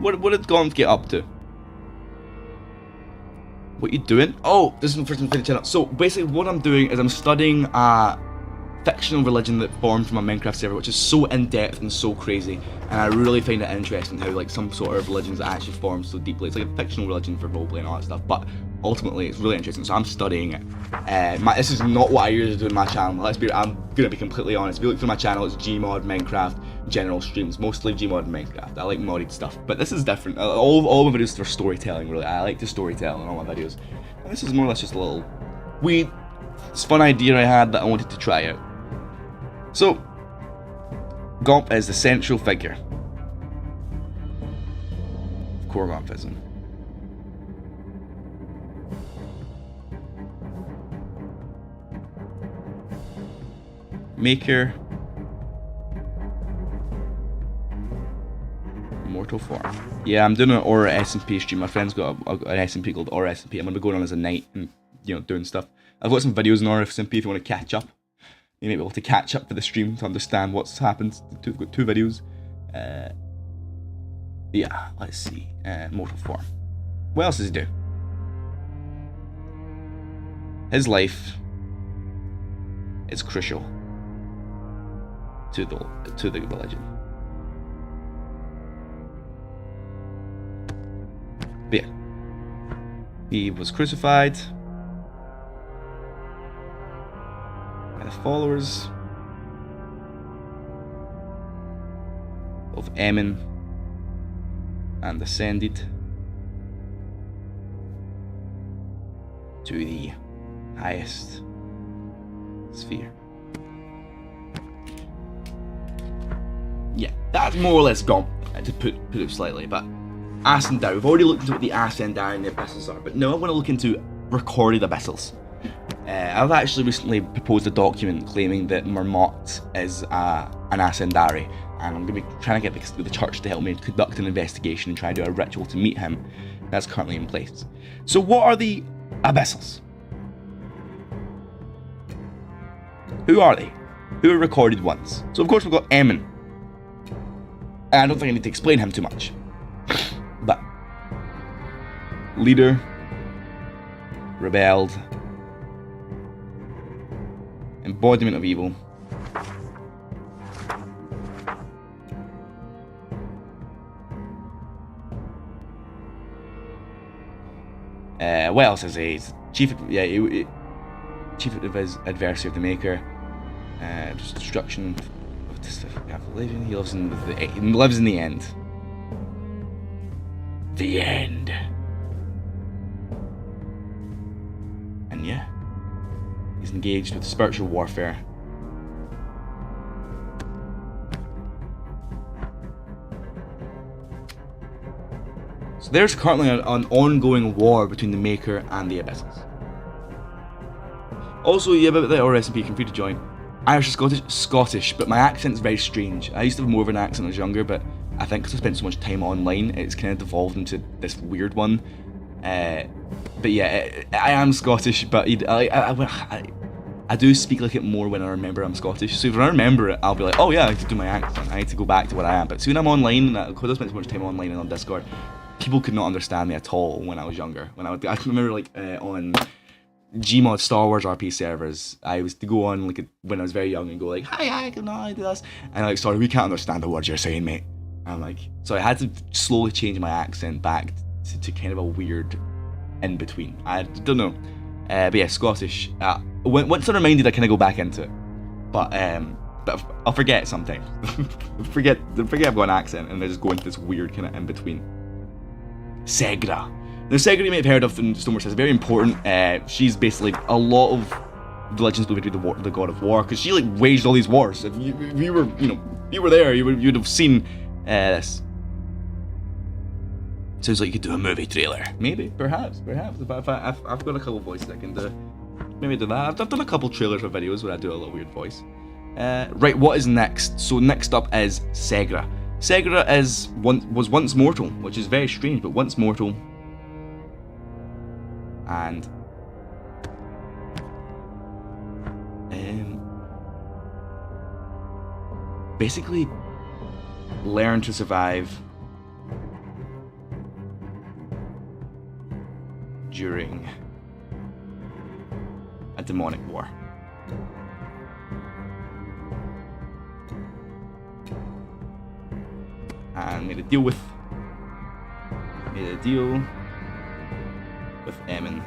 What did GONF get up to? What you doing? Oh, this is the first time for the channel. So basically what I'm doing is I'm studying a fictional religion that formed from a Minecraft server, which is so in-depth and so crazy, and I really find it interesting how like some sort of religions actually form so deeply. It's like a fictional religion for roleplay and all that stuff, but ultimately it's really interesting, so I'm studying it. This is not what I usually do in my channel. I'm gonna be completely honest. If you look through my channel, it's Gmod, Minecraft, general streams, mostly Gmod and Minecraft. I like modded stuff, but this is different. All my videos are storytelling, really. I like to storytell in all my videos, and this is more or less just a little weird, fun idea I had that I wanted to try out. So, GONF is the central figure of core GONFism. Maker, Mortal Form. Yeah, I'm doing an Aura SMP stream. My friend's got an SMP called Aura SMP. I'm gonna be going on as a knight and doing stuff. I've got some videos on Aura SMP if you want to catch up. You may be able to catch up for the stream to understand what's happened. We've got 2 videos. Yeah, let's see. Mortal Form. What else does he do? His life is crucial to the religion. But yeah, he was crucified by the followers of Ammon and ascended to the highest sphere. Yeah, that's more or less gone, to put it slightly, but Ascendari, we've already looked into what the Ascendari and the Abyssals are, but now I want to look into recorded Abyssals. I've actually recently proposed a document claiming that Marmot is an Ascendari, and I'm going to be trying to get the church to help me conduct an investigation and try to do a ritual to meet him. That's currently in place. So what are the Abyssals? Who are they? Who are recorded ones? So of course we've got Ammon. And I don't think I need to explain him too much. But leader, rebelled, embodiment of evil, what else is he? Chief of his adversary of the Maker, destruction of this religion. He lives in the end. The end. And yeah, he's engaged with spiritual warfare. So there's currently an ongoing war between the Maker and the Abyssals. Also, yeah, about the RSMP, can free to join. Irish or Scottish, but my accent's very strange. I used to have more of an accent when I was younger, but I think because I spent so much time online, it's kind of devolved into this weird one. But yeah, I am Scottish, but I do speak like it more when I remember I'm Scottish. So if I remember it, I'll be like, oh yeah, I need to do my accent. I need to go back to what I am. But soon I'm online, because I spent so much time online and on Discord, people could not understand me at all when I was younger. I remember like on Gmod Star Wars RP servers, I used to go on like when I was very young and go like, hi, I can not do this, and like, sorry, we can't understand the words you're saying, mate. And I'm like, so I had to slowly change my accent back to kind of a weird in between. I don't know, but yeah, Scottish. Once I'm reminded, I kind of go back into it, but I'll forget sometimes. forget I've got an accent, and I just go into this weird kind of in between. Segra. Now, Segra you may have heard of in Stoneworks is very important. She's basically a lot of the legends believe her to be the god of war, because she like waged all these wars. If you were, you were there, you'd have seen this. Sounds like you could do a movie trailer. Maybe, perhaps. But I've got a couple voices I can do. Maybe do that. I've done a couple trailers for videos where I do a little weird voice. Right, what is next? So next up is Segra. Segra was once mortal, which is very strange, but once mortal. And basically learn to survive during a demonic war. And made a deal with Emin.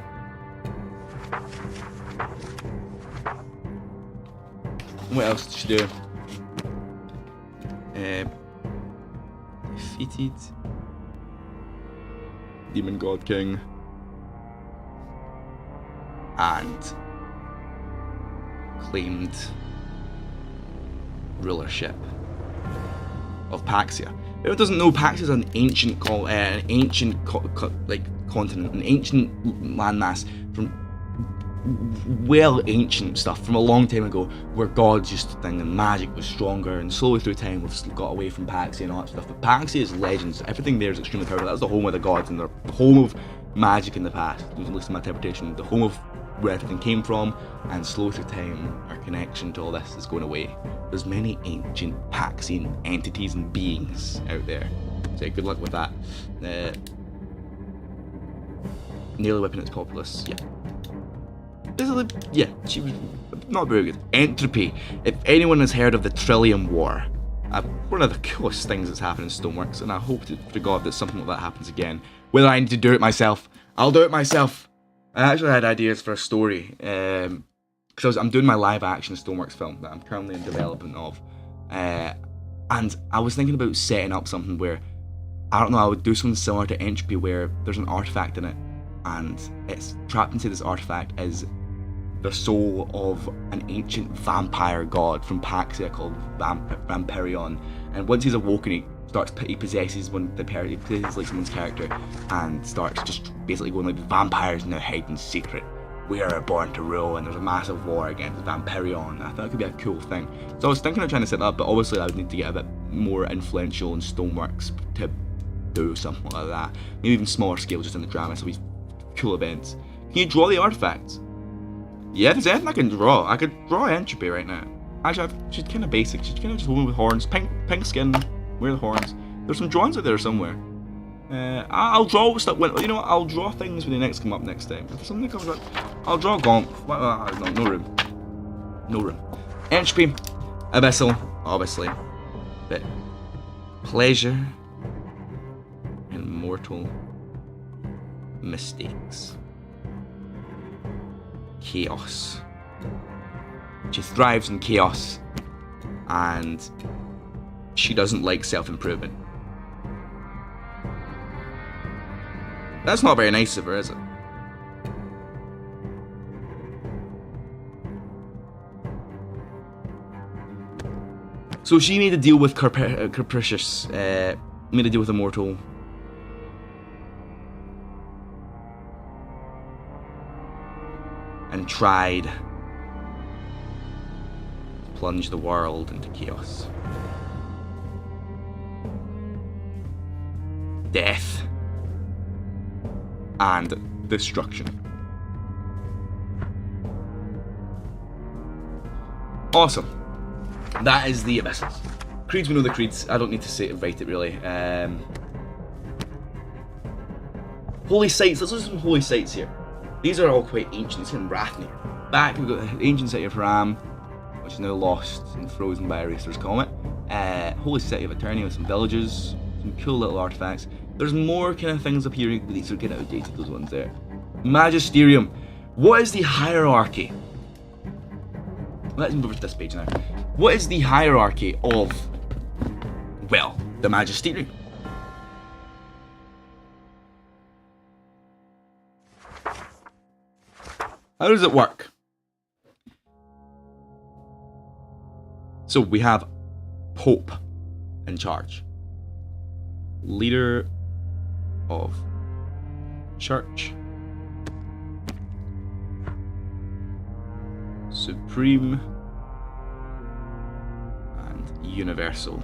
What else did she do? Defeated Demon God King and claimed rulership of Paxia. Whoever doesn't know, Paxia is an ancient continent, an ancient landmass from ancient stuff from a long time ago, where gods used to think and magic was stronger, and slowly through time we've got away from Paxia and all that stuff. But Paxia is legends. Everything there is extremely powerful. That's the home of the gods and the home of magic in the past. At least in my interpretation, the home of where everything came from, and slowly through time our connection to all this is going away. There's many ancient Paxian entities and beings out there. So good luck with that. Nearly whipping its populace, yeah. Basically, yeah, she was not very good. Entropy. If anyone has heard of the Trillium War, one of the coolest things that's happened in Stoneworks, and I hope to God that something like that happens again. Whether I need to do it myself, I'll do it myself. I actually had ideas for a story, because I'm doing my live action Stoneworks film that I'm currently in development of, and I was thinking about setting up something where, I don't know, I would do something similar to Entropy, where there's an artifact in it, and it's trapped into this artifact is the soul of an ancient vampire god from Paxia called Vampirion, and once he's awoken, he possesses like someone's character, and starts just basically going like, vampires now hide in secret. We are born to rule, and there's a massive war against Vampirion. I thought it could be a cool thing. So I was thinking of trying to set that up, but obviously I would need to get a bit more influential in Stoneworks to do something like that. Maybe even smaller scale, just in the drama, so these cool events. Can you draw the artifacts? Yeah, if there's anything I can draw. I could draw Entropy right now. Actually, she's kind of basic. She's kind of just a woman with horns, pink skin, wear the horns. There's some drawings out there somewhere. I'll draw stuff. You know what? I'll draw things when they next come up next time. If something comes up, I'll draw Gonf. No room. No room. Entropy, Abyssal, obviously, but pleasure and mortal mistakes. Chaos. She thrives in chaos, and she doesn't like self-improvement. That's not very nice of her, is it? So she made a deal with Capricious, made a deal with Immortal. And tried to plunge the world into chaos. Death. And destruction. Awesome. That is the Abyssals. Creeds, we know the creeds. I don't need to write it really. Holy sites. Let's look at some holy sites here. These are all quite ancient. It's in Rathnir. Back, we've got the ancient city of Haram, which is now lost and frozen by Eraser's comet. Holy city of Eternia with some villages, some cool little artifacts. There's more kind of things up here, but these are kind of outdated, those ones there. Magisterium. What is the hierarchy? Let's move over to this page now. What is the hierarchy of, well, the Magisterium? How does it work? So we have Pope in charge. Leader of Church. Supreme and universal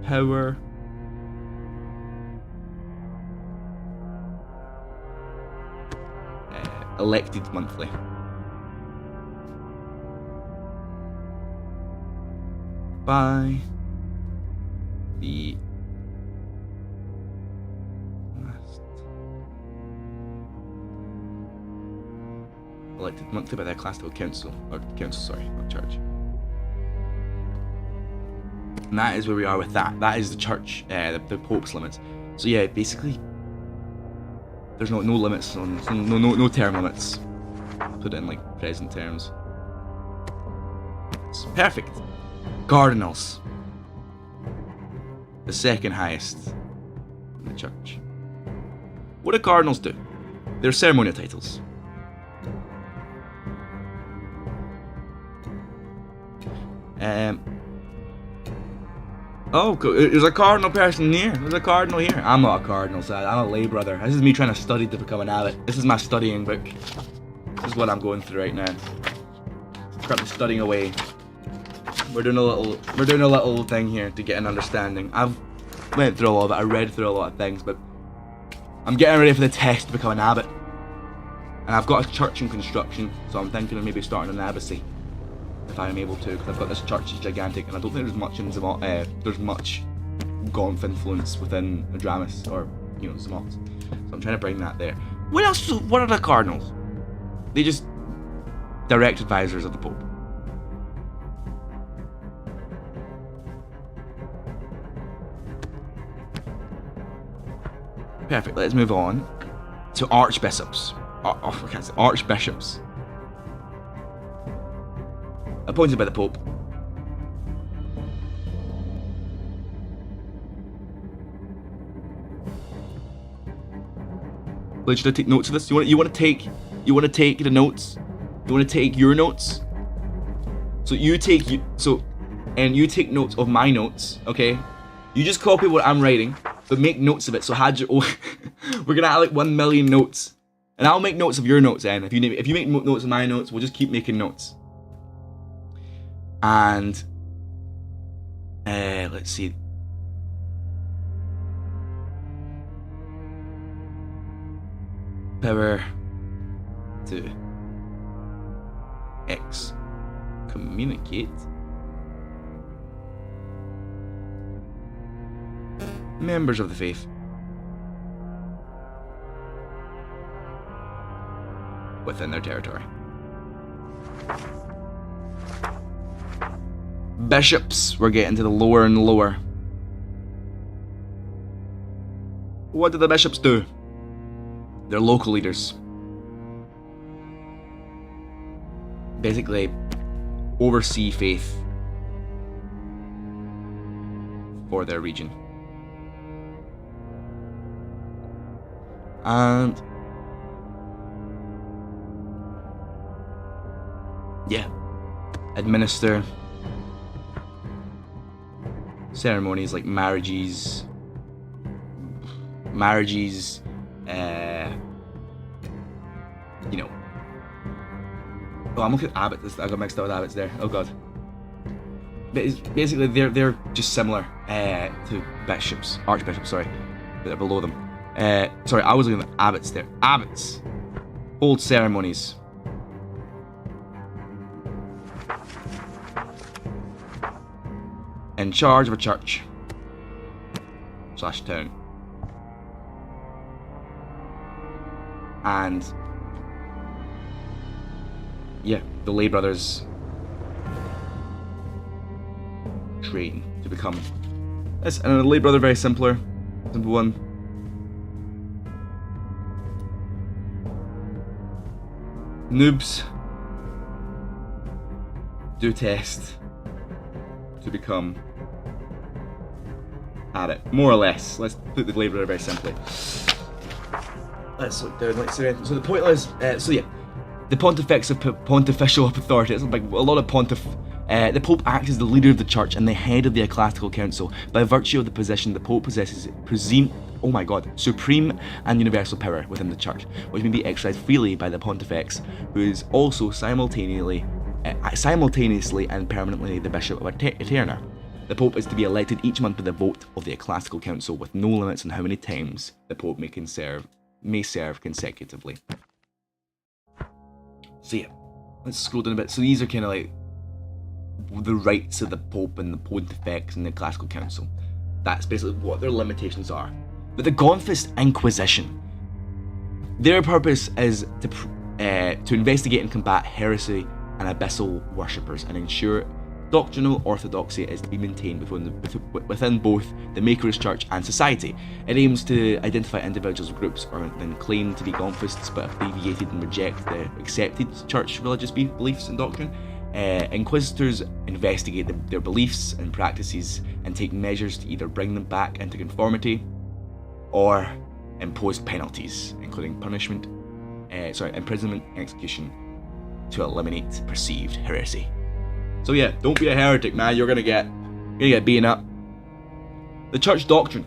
power. Elected monthly. By the elected monthly by the ecclesiastical council, sorry, not church. And that is where we are with that. That is the church, the Pope's limits. So yeah, basically, there's no limits on, no term limits. I'll put it in like present terms. It's perfect. Cardinals, the second highest in the church. What do cardinals do? They're ceremonial titles. Oh, there's a cardinal person here. There's a cardinal here. I'm not a cardinal, so I'm a lay brother. This is me trying to study to become an abbot. This is my studying book. This is what I'm going through right now. Currently studying away. We're doing a little thing here to get an understanding. I've went through a lot of it. I read through a lot of things, but I'm getting ready for the test to become an abbot. And I've got a church in construction, so I'm thinking of maybe starting an abbacy. If I'm able to, because I've got this church, it's gigantic, and I don't think there's much in there's much Gonf influence within Adramis or Zamos. So I'm trying to bring that there. What else? What are the cardinals? They just direct advisors of the Pope. Perfect. Let's move on to archbishops. I can't say archbishops. Appointed by the Pope. Should I take notes of this? You want to take the notes? You want to take your notes? So you take take notes of my notes, okay? You just copy what I'm writing, but make notes of it. So had your own. We're gonna have like 1 million notes, and I'll make notes of your notes. Then if you make notes of my notes, we'll just keep making notes. And let's see. Power to communicate members of the faith within their territory. Bishops, we're getting to the lower and lower. What do the bishops do? They're local leaders. Basically, oversee faith for their region. And yeah, administer ceremonies like marriages, oh, I'm looking at abbots. I got mixed up with abbots there. Oh god. Basically, they're just similar to bishops, archbishops. Sorry, but they're below them. Sorry, I was looking at abbots there. Abbots hold ceremonies. In charge of a church / town. And yeah, the lay brothers train to become this. And a lay brother, very simple one. Noobs do test to become abbot, more or less. Let's put the lay brother very simply. Let's look down. So the point is, the pontifical authority. It's like a lot of The Pope acts as the leader of the Church and the head of the Ecclesiastical Council. By virtue of the position, the Pope possesses supreme and universal power within the Church, which may be exercised freely by the Pontifex, who is also simultaneously and permanently the Bishop of Eterna. The Pope is to be elected each month by the vote of the Ecclesiastical Council, with no limits on how many times the Pope may serve consecutively. So yeah, let's scroll down a bit. So these are kind of like the rights of the Pope and the Pontifex and the Ecclesiastical Council. That's basically what their limitations are. But the GONFIST Inquisition, their purpose is to investigate and combat heresy and abyssal worshippers and ensure doctrinal orthodoxy is to be maintained within both the Maker's Church and society. It aims to identify individuals or groups or then claim to be GONFists but have deviated and reject the accepted church religious beliefs and doctrine. Inquisitors investigate their beliefs and practices and take measures to either bring them back into conformity or impose penalties, including imprisonment and execution, to eliminate perceived heresy. So yeah, don't be a heretic, man. You're gonna get beaten up. The church doctrine.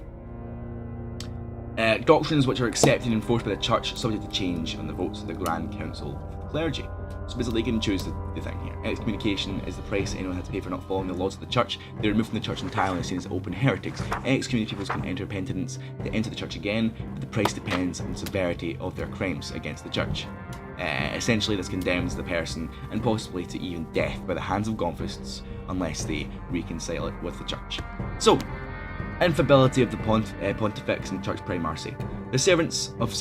Doctrines which are accepted and enforced by the church, subject to change on the votes of the Grand Council of the clergy. So basically, they can choose the thing here. Excommunication is the price anyone has to pay for not following the laws of the church. They're removed from the church entirely, seen as open heretics. Excommunicated peoples can enter penitence to enter the church again, but the price depends on the severity of their crimes against the church. Essentially, this condemns the person, and possibly to even death by the hands of GONFists, unless they reconcile it with the church. So, infidelity of the Pontifex and church primacy. The servant of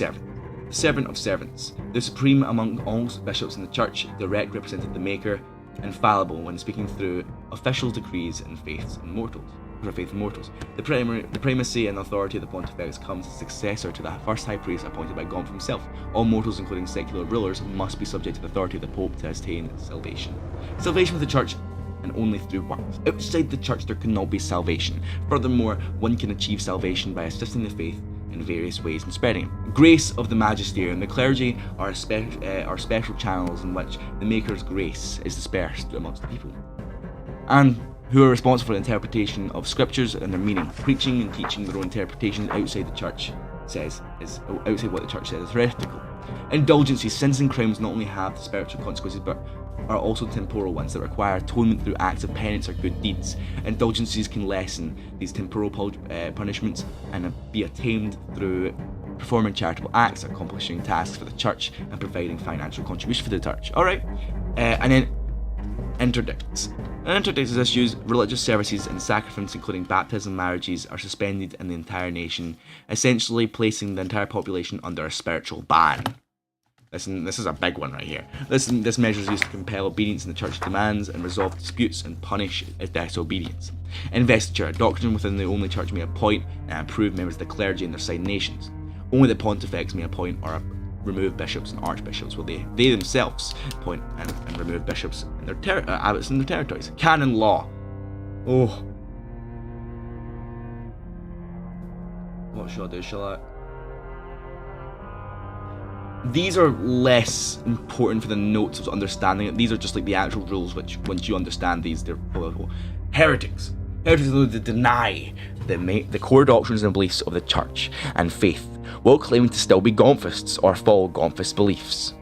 servants, the supreme among all bishops in the church, direct represented the Maker, infallible when speaking through official decrees and faith in mortals. The primacy and authority of the Pontifex comes as successor to the first high priest appointed by GONF himself. All mortals, including secular rulers, must be subject to the authority of the Pope to attain salvation. Salvation with the church, and only through works. Outside the church there cannot be salvation. Furthermore, one can achieve salvation by assisting the faith in various ways and spreading it. Grace of the magisterium. The clergy are special channels in which the Maker's grace is dispersed amongst the people, and who are responsible for the interpretation of scriptures and their meaning. Preaching and teaching their own interpretations outside the church outside what the church says is heretical. Indulgences. Sins and crimes not only have spiritual consequences but are also temporal ones that require atonement through acts of penance or good deeds. Indulgences can lessen these temporal punishments and be attained through performing charitable acts, accomplishing tasks for the church, and providing financial contribution for the church. Alright, and then interdicts. Interdicts issues religious services and sacraments, including baptism, marriages, are suspended in the entire nation, essentially placing the entire population under a spiritual ban. This is a big one right here. This measure is used to compel obedience in the church's demands and resolve disputes and punish disobedience. Investiture. A doctrine within the only church may appoint and approve members of the clergy in their signed nations. Only the Pontifex may appoint or remove bishops and archbishops, while they themselves appoint and remove bishops and their abbots in their territories. Canon law. Oh. What shall I do? Shall I? These are less important for the notes of understanding it. These are just like the actual rules, which once you understand these, they're political. Heretics. Heretics are those that deny the core doctrines and beliefs of the church and faith, while claiming to still be GONFists or follow GONFist beliefs.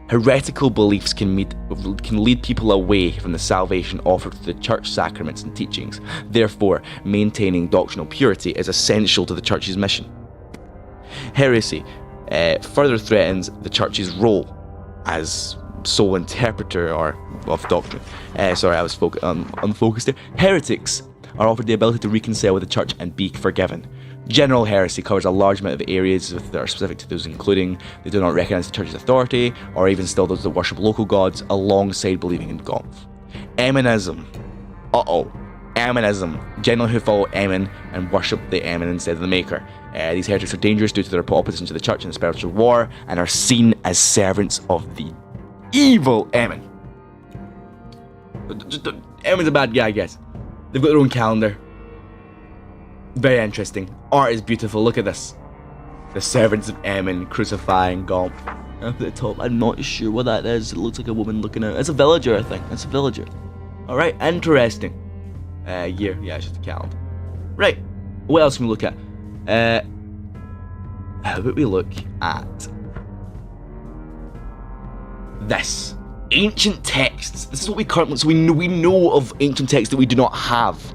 Heretical beliefs can lead people away from the salvation offered through the church sacraments and teachings. Therefore, maintaining doctrinal purity is essential to the church's mission. Heresy further threatens the church's role as sole interpreter of doctrine. Sorry, I was unfocused there. Heretics are offered the ability to reconcile with the church and be forgiven. General heresy covers a large amount of areas that are specific to those, including they do not recognize the church's authority, or even still those that worship local gods alongside believing in GONF. Eminism. Eminism. Generally who follow Emin and worship the Emin instead of the Maker. These heretics are dangerous due to their opposition to the church in the spiritual war, and are seen as servants of the evil Emin. Emin's a bad guy, I guess. They've got their own calendar. Very interesting. Art is beautiful. Look at this. The servants of Emin crucifying GONF. Up at the top. I'm not sure what that is. It looks like a woman looking out. It's a villager, I think. It's a villager. Alright, interesting. Year, yeah, it's just a calendar. Right, what else can we look at? How about we look at this? Ancient texts. This is what we currently, so we know of ancient texts that we do not have.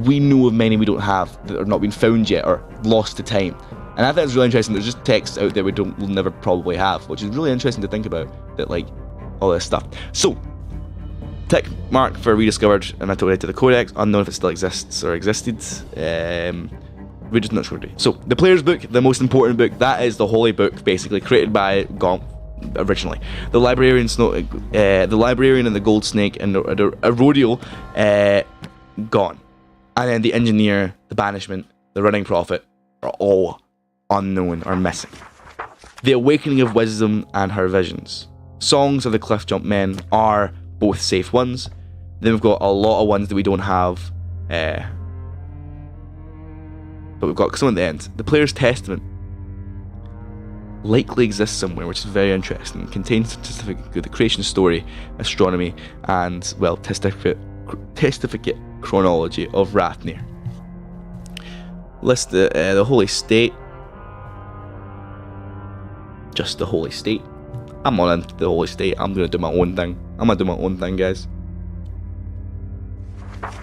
We know of many we don't have that are not been found yet or lost to time. And I think it's really interesting. There's just texts out there we'll never probably have, which is really interesting to think about. That, like, all this stuff. So, tick mark for rediscovered, and I told it to the codex. Unknown if it still exists or existed. We're just not sure. So, the player's book, the most important book, that is the holy book, basically created by GONF originally. The librarian and the gold snake and a rodeo, gone. And then the engineer, the banishment, the running prophet are all unknown or missing. The awakening of wisdom and her visions. Songs of the cliff jump men are both safe ones. Then we've got a lot of ones that we don't have, but we've got some at the end. The player's testament likely exists somewhere, which is very interesting. It contains a certificate of the creation story, astronomy, and, well, testificate chronology of Rathnir. List the holy state. Just the holy state. I'm not into the holy state. I'm gonna do my own thing. I'm gonna do my own thing, guys.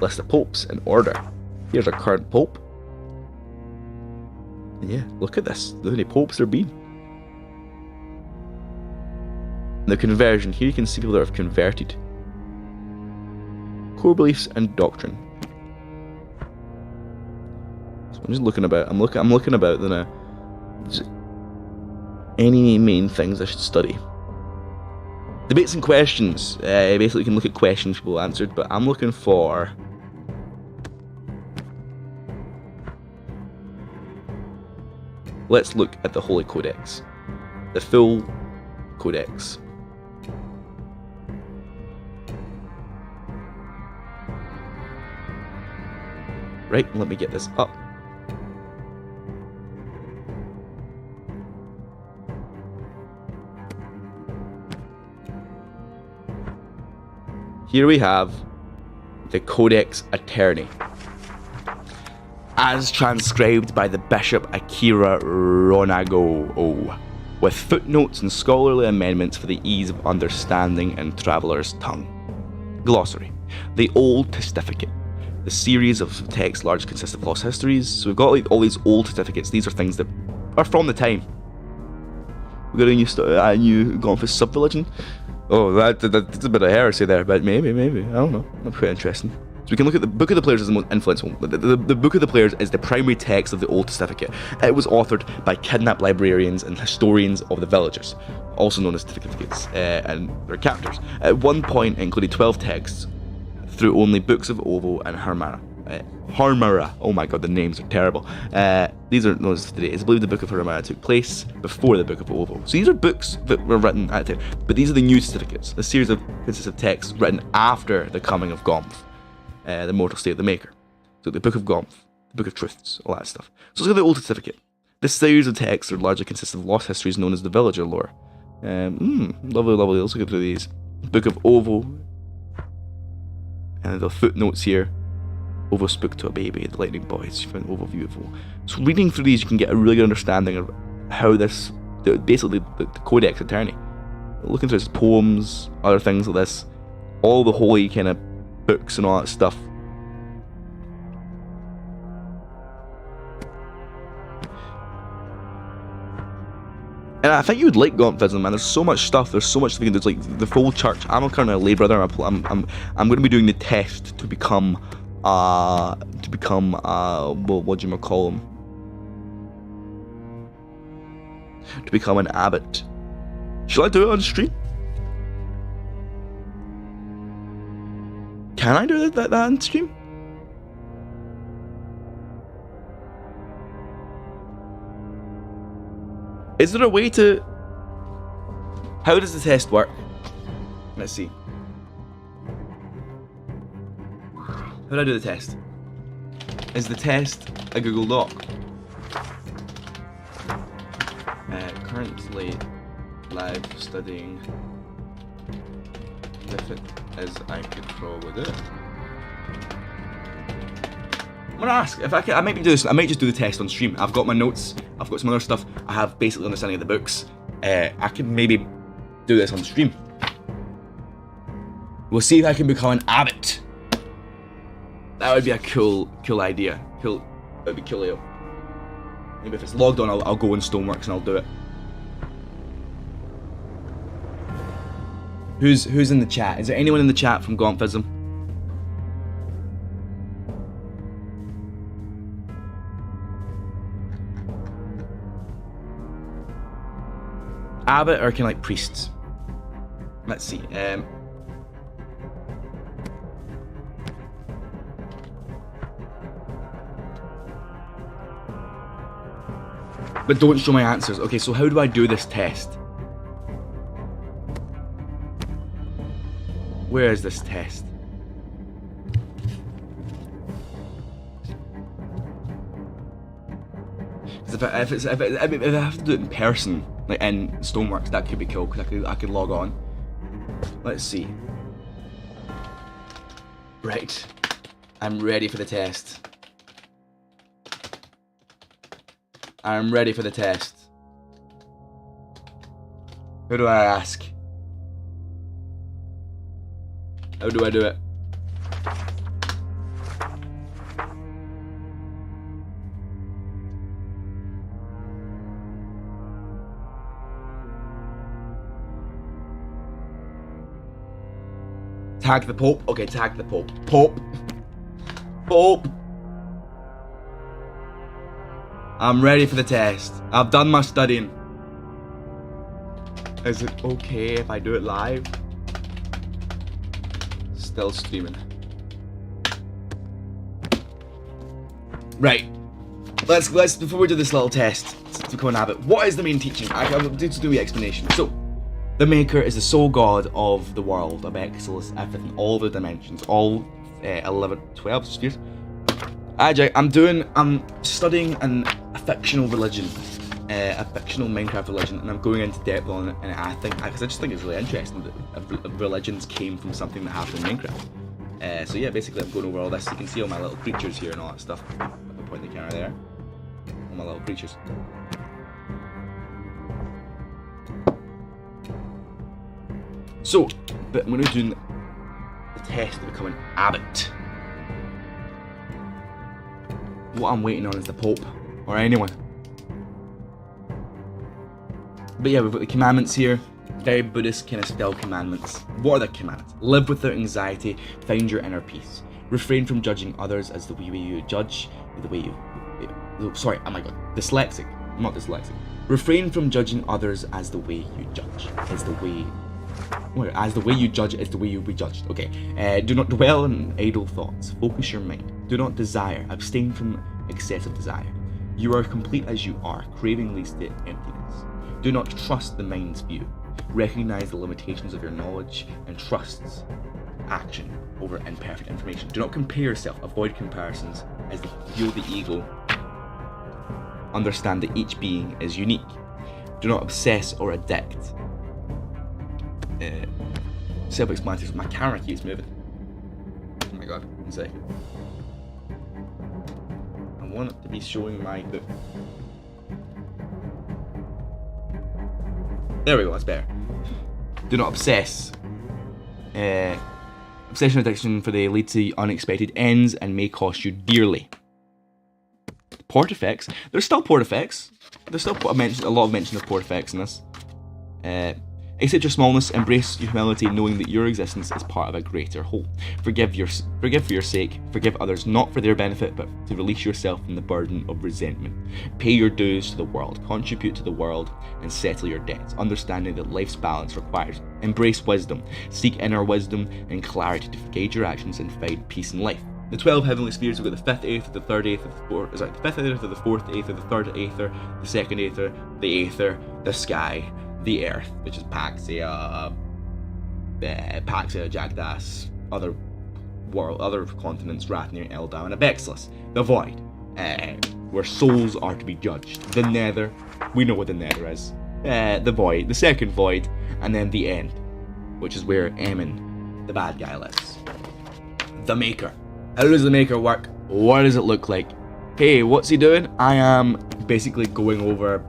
List of popes in order. Here's our current pope. And yeah, look at this. Look how many popes there have been. The conversion. Here you can see people that have converted. Core beliefs and doctrine. So I'm just looking about. I'm looking about the any main things I should study. Debates and questions. Basically, you can look at questions people answered, but I'm looking for. Let's look at the Holy Codex, the full Codex. Right, let me get this up. Here we have the Codex Aeterni, as transcribed by the Bishop Akira Ronago, with footnotes and scholarly amendments for the ease of understanding and traveller's tongue. Glossary. The Old Testificate. The series of texts largely consists of lost histories. So we've got like all these old certificates. These are things that are from the time. We got a new GONFIST sub-religion. Oh, that's a bit of heresy there, but maybe, I don't know. That's quite interesting. So we can look at the Book of the Players as the most influential. The Book of the Players is the primary text of the Old Testificate. It was authored by kidnapped librarians and historians of the villagers, also known as certificates, and their captors. At one point, it included 12 texts through only books of Ovo and Harmara. Oh my god, the names are terrible. These are known as today. It's believed the Book of Harmara took place before the Book of Ovo. So these are books that were written at the time, but these are the new certificates. The series consists of texts written after the coming of GONF, the mortal state of the Maker. So the Book of GONF, the Book of Truths, all that stuff. So let's look at the Old Certificate. This series of texts are largely consist of lost histories known as the villager lore. Lovely. Let's look through these. Book of Ovo, and the footnotes here. Ovo spoke to a baby, the lightning boys, you found Ovo beautiful. So reading through these, you can get a really good understanding of how basically the Codex Aeterni. Looking through his poems, other things like this, all the holy kind of books and all that stuff. And I think you would like GONFism, man. There's so much stuff. There's so much. There's like the full church. I'm currently a lay brother. I'm going to be doing the test to become what do you call him? To become an abbot. Shall I do it on stream? Can I do that on stream? Is there a way to... How does the test work? Let's see. How do I do the test? Is the test a Google Doc? Currently live studying as I could probably do it. I'm gonna ask if I can. I might just do the test on stream. I've got my notes. I've got some other stuff. I have basically understanding of the books. I can maybe do this on stream. We'll see if I can become an abbot. That would be a cool idea. That would be coolio. Maybe if it's logged on, I'll go in Stoneworks and I'll do it. Who's in the chat? Is there anyone in the chat from GONFism? Abbot or kind of like priests? Let's see. But don't show my answers. Okay, so how do I do this test? Where is this test? If I have to do it in person, like in Stoneworks, that could be cool because I could log on. Let's see. Right, I'm ready for the test. I'm ready for the test. Who do I ask? How do I do it? Tag the Pope? Okay, tag the Pope. Pope! I'm ready for the test. I've done my studying. Is it okay if I do it live? Still streaming. Right. Let's before we do this little test to become an abbot, what is the main teaching? I'll do the explanation. So, the Maker is the sole God of the world, of excellence, everything, all the dimensions, all 12 spheres. I'm studying a fictional religion, a fictional Minecraft religion, and I'm going into depth on it, and because I just think it's really interesting that religions came from something that happened in Minecraft. So yeah, basically I'm going over all this. You can see all my little creatures here and all that stuff. I'll point the camera there. All my little creatures. So, but I'm going to do the test to become an abbot. What I'm waiting on is the Pope, or anyone. But yeah, we've got the commandments here. Very Buddhist kind of style commandments. What are the commandments? Live without anxiety, find your inner peace. Refrain from judging others as the way you judge, the way you... Sorry, oh my god, dyslexic. I'm not dyslexic. Refrain from judging others as the way you judge. As the way you judge is the way you'll be judged. Okay. Do not dwell on idle thoughts. Focus your mind. Do not desire. Abstain from excessive desire. You are complete as you are. Craving leads to emptiness. Do not trust the mind's view. Recognize the limitations of your knowledge and trust action over imperfect information. Do not compare yourself. Avoid comparisons as they fuel the ego. Understand that each being is unique. Do not obsess or addict. Self-explanatory. My camera keeps moving. Oh my god, 1 second. I want it to be showing my book. There we go, that's better. Do not obsess. Obsession and addiction for they lead to unexpected ends and may cost you dearly. Port effects. There's still port effects. There's still a lot of mention of port effects in this. Accept your smallness, embrace your humility, knowing that your existence is part of a greater whole. Forgive for your sake, forgive others not for their benefit, but to release yourself from the burden of resentment. Pay your dues to the world, contribute to the world, and settle your debts, understanding that life's balance requires. Embrace wisdom, seek inner wisdom and clarity to guide your actions and find peace in life. The 12 heavenly spheres, we've got the 5th aether, the 3rd aether, the 5th aether, the 4th aether, the 3rd aether, the 2nd aether, the aether, the sky, the earth, which is Paxia, Jagdas, other continents, Rathnir, Eldar, and Abexless. The void, where souls are to be judged. The nether, we know what the nether is. The void, the second void, and then the end, which is where Ammon the bad guy list. The Maker. How does the Maker work? What does it look like? Hey, what's he doing? I am basically going over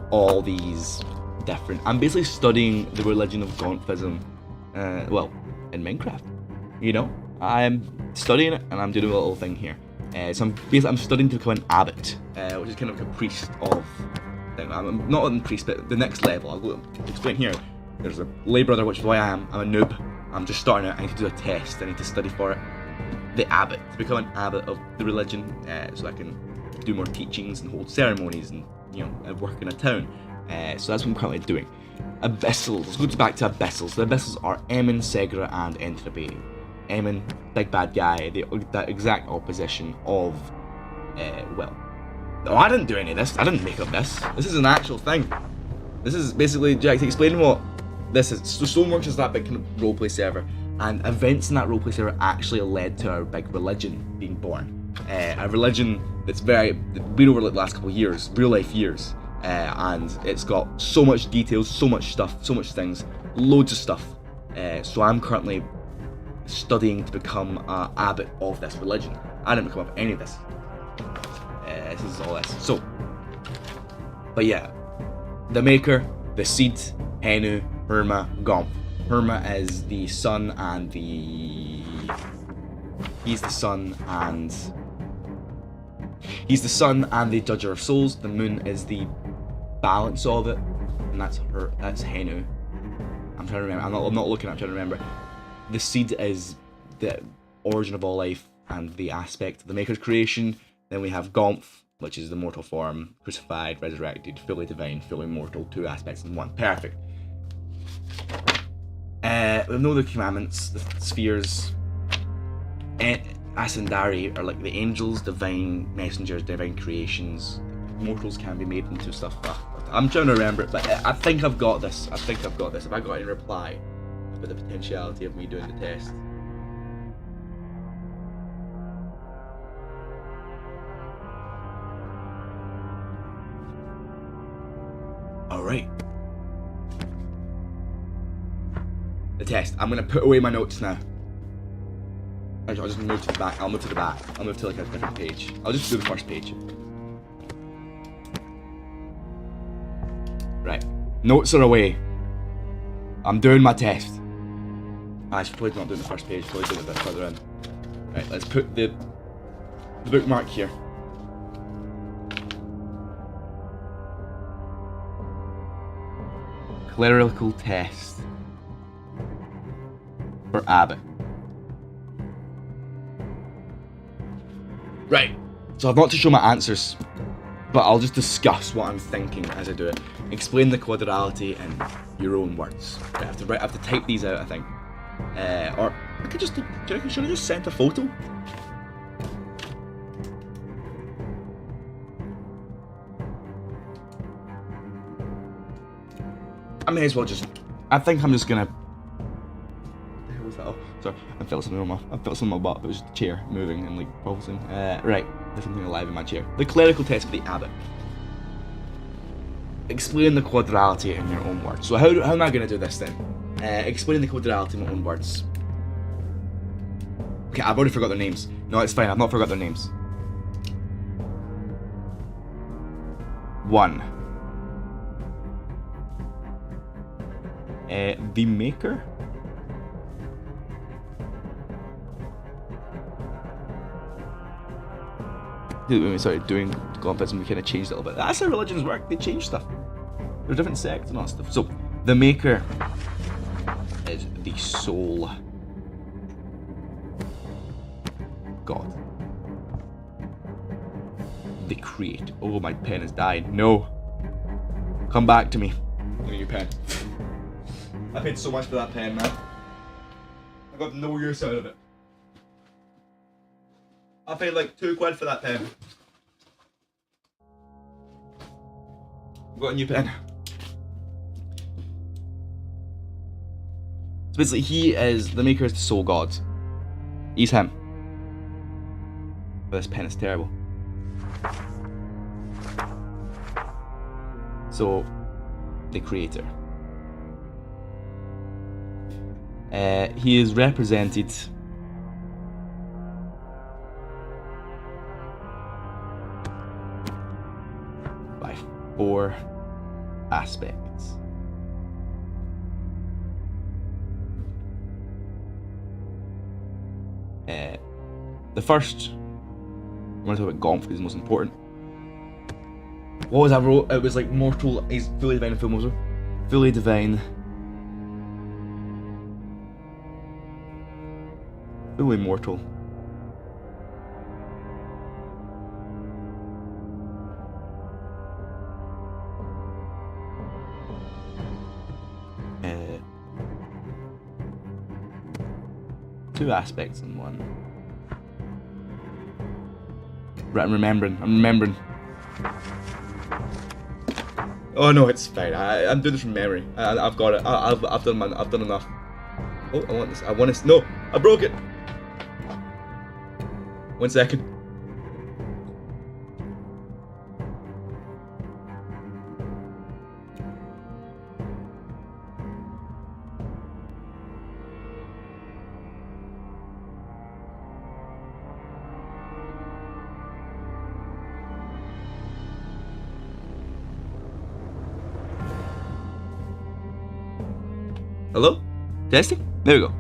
all these different... I'm basically studying the religion of GONFism, well, in Minecraft. You know? I'm studying it, and I'm doing a little thing here. So I'm studying to become an abbot, which is kind of like a priest of... I'm not a priest, but the next level. I'll go explain here. There's a lay brother, which is why I am. I'm a noob. I'm just starting out. I need to do a test. I need to study for it. The abbot, to become an abbot of the religion, so I can do more teachings and hold ceremonies and, you know, work in a town. So that's what I'm currently doing. Abyssals. Let's go back to Abyssals. The Abyssals are Emin, Segra, and Entropy. Emin, big bad guy, the exact opposition of, well, no, I didn't do any of this. I didn't make up this. This is an actual thing. This is basically Jack explaining what this is. So Stoneworks is that big kind of roleplay server, and events in that roleplay server actually led to our big religion being born. A religion that's been over like the last couple of years, real life years, and it's got so much details, so much stuff, so much things, loads of stuff. So I'm currently studying to become an abbot of this religion. I didn't come up with any of this. This is all this. So, but yeah, the Maker, the Seed, Henu, Herma, Gomf. Herma is the sun and he's the sun and the Judger of Souls. The Moon is the balance of it, and that's Henu. I'm trying to remember. I'm not looking. I'm trying to remember. The Seed is the origin of all life and the aspect of the Maker's creation. Then we have Gomf, which is the mortal form, crucified, resurrected, fully divine, fully mortal, two aspects in one. Perfect. We know the commandments, the spheres. Ascendari are like the angels, divine messengers, divine creations. Mortals can be made into stuff. I'm trying to remember it, but I think I've got this. Have I got any reply about the potentiality of me doing the test? Alright. The test. I'm gonna put away my notes now. I'll just move to the back. I'll move to the back. I'll move to like a different page. I'll just do the first page. Right. Notes are away. I'm doing my test. I should probably not do the first page, probably do it a bit further in. Right, let's put the bookmark here. Clerical test for Abbott. Right, so I've not to show my answers, but I'll just discuss what I'm thinking as I do it. Explain the quadrality in your own words. I have to type these out, I think. Or I could just, should I just send a photo? I may as well just, I think I'm just gonna, what the hell was that? Oh, sorry, I felt something on my butt. It was just a chair moving and like pulsing. Right, there's something alive in my chair. The clerical test for the abbot. Explain the quadrality in your own words. So how am I gonna do this then? Explain the quadrality in my own words. Okay, I've already forgot their names. No, it's fine, I've not forgot their names. 1. The Maker? Sorry, doing GONFism, we kind of changed it a little bit. That's how religions work, they change stuff. There's different sects and all that stuff. So, the Maker is the sole God. The Creator. Oh, my pen is dying. No. Come back to me. Look at your pen. I paid so much for that pen, man. I got no use out of it. I paid like £2 for that pen. I've got a new pen. So basically, the Maker is the sole God. He's him. But this pen is terrible. So, the Creator. He is represented by 4 aspects. The first, I'm going to talk about Gonf because it's most important. What was I wrote? It was like mortal, he's fully divine and full mortal. Fully divine. Fully mortal. Two aspects in one. Right, I'm remembering. Oh no, it's fine. I'm doing this from memory. I've got it. I've done enough. Oh, I want this. I want this. No, I broke it. 1 second. Hello? Testing? There we go.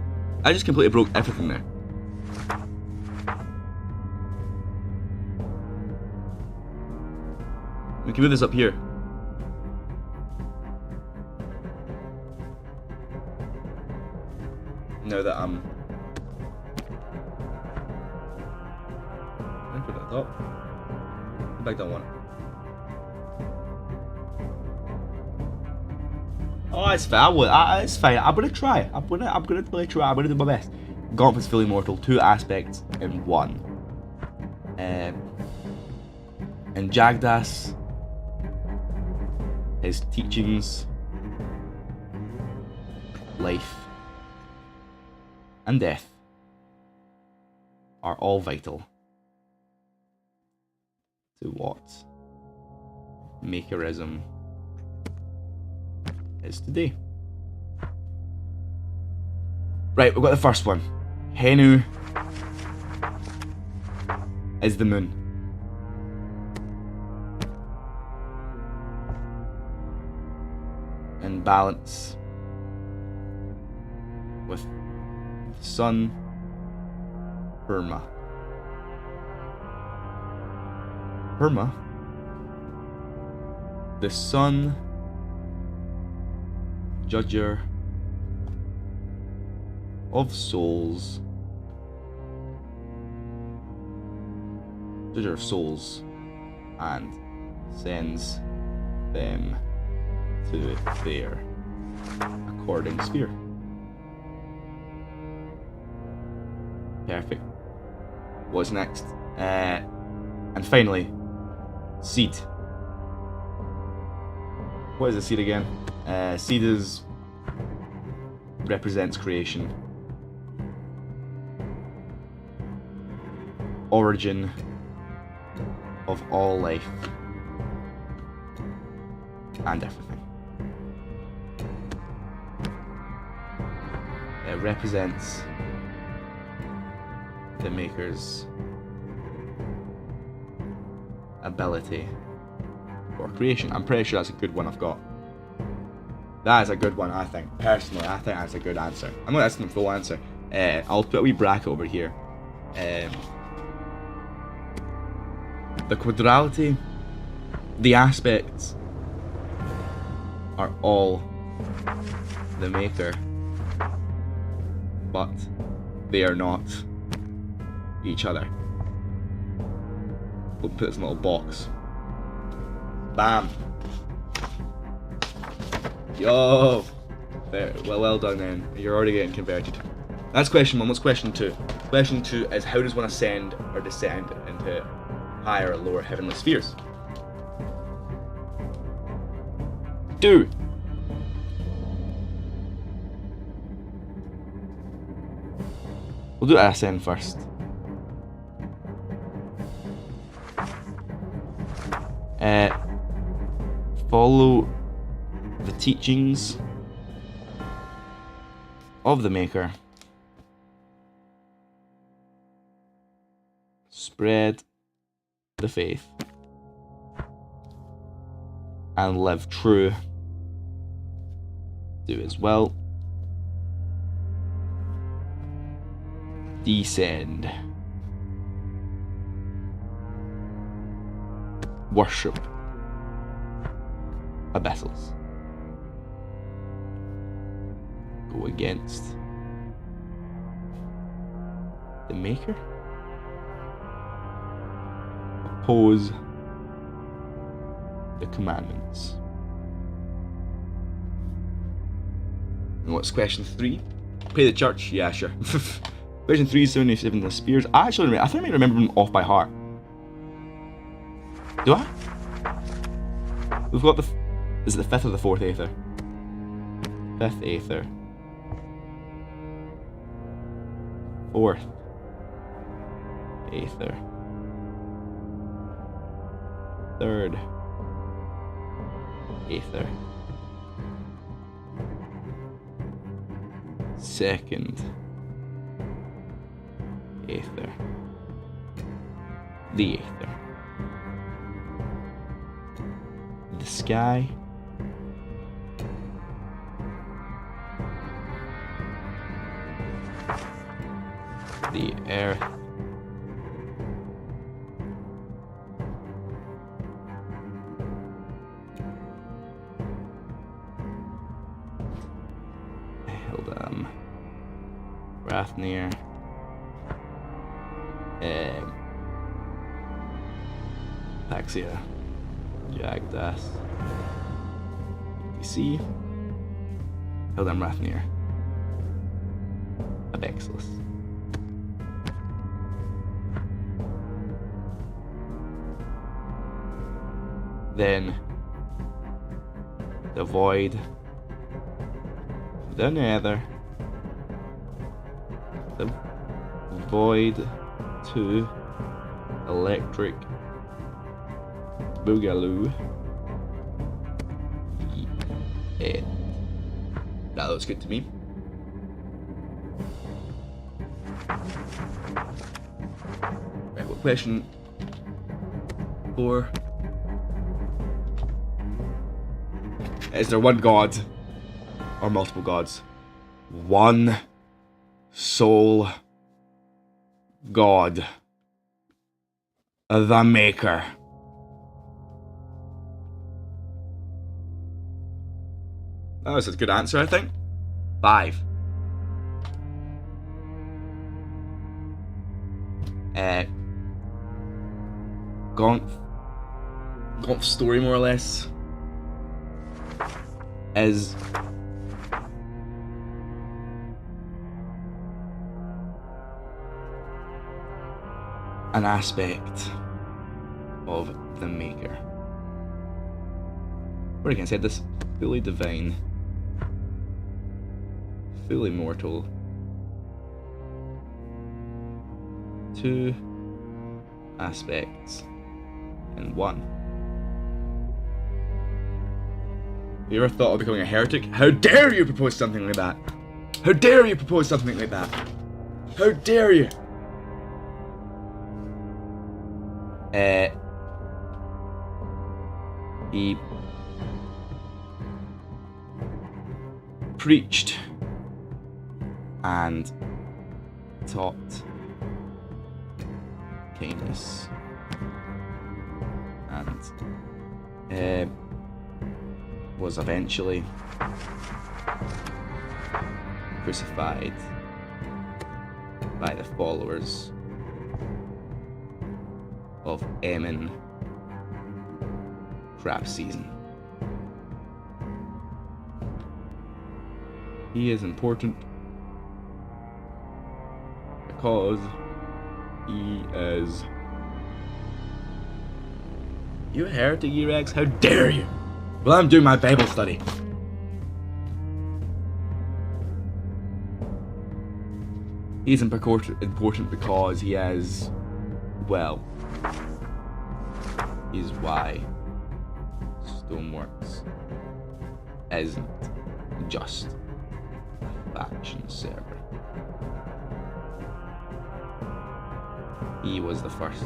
I just completely broke everything there. We can move this up here. Now that I'm... Can I put it at the top? Go back down one. Oh, it's fine. It's fine. I'm gonna try. I'm gonna really try. I'm gonna do my best. Gonf is fully mortal. 2 aspects in 1. And Jagdas, his teachings, life, and death are all vital to what Makerism is today. Right, we've got the first one. Henu is the moon. In balance with the sun, Herma. Herma, the sun, judger of souls, and sends them to their according sphere. Perfect. What's next? And finally, seed. What is a seed again? Seed represents creation, origin of all life and everything. It represents the Maker's ability for creation. I'm pretty sure that's a good one I've got. That is a good one, I think. Personally, I think that's a good answer. I'm not asking the full answer. I'll put a wee bracket over here. The quadrality, the aspects are all the Maker, but they are not each other. We'll put this in a little box. Bam! Yo! There, well done then. You're already getting converted. That's question 1. What's question 2? Question 2 is, how does one ascend or descend into higher or lower heavenly spheres? Do! We'll do ascend first. Follow the teachings of the Maker. Spread the faith and live true to His will. Descend. Worship abyssals. Go against the Maker. Oppose the commandments. And what's question 3? Pay the church? Yeah, sure. Question 3 is 77 the spears. I think I may remember them off by heart. Do I? We've got the... Is it the 5th or the 4th Aether? 5th Aether. 4th Aether. 3rd Aether. 2nd Aether. The Aether. The sky. The earth. Hildam. Rathnir. Paxia. Jagdas. ETC. Hildam Rathnir. Abexilus. Then the void, the nether, the void to electric boogaloo. Yeah. That looks good to me. Right, what question 4? Is there one God or multiple gods? One sole God, the Maker. That was a good answer, I think. 5. Gonf's story, more or less, is an aspect of the Maker. Or again, said this fully divine, fully mortal, 2 aspects in 1. Have you ever thought of becoming a heretic? How dare you propose something like that? How dare you propose something like that? How dare you? He preached and taught kindness and was eventually crucified by the followers of Ammon crap season. He is important because he is... You a heretic, E-Rex? How dare you? Well, I'm doing my Bible study. He's important because he is, well, is why Stoneworks isn't just faction server. He was the first.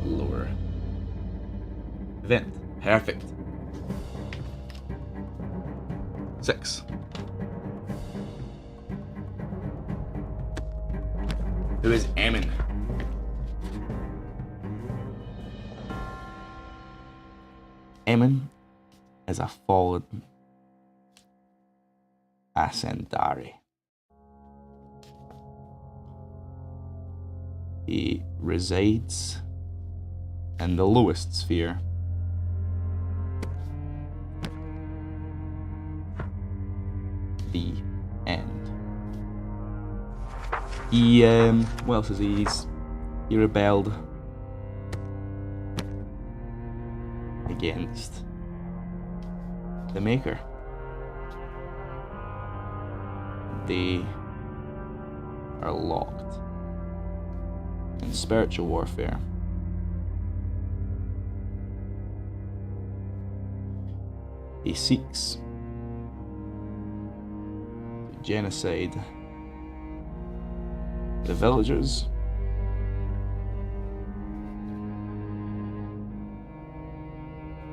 Lower event. Perfect. 6. Who is Emin? Emin is a fallen Ascendari. He resides in the lowest sphere. The end. He, what else is he? He rebelled against the Maker. They are locked in spiritual warfare. He seeks to genocide the villagers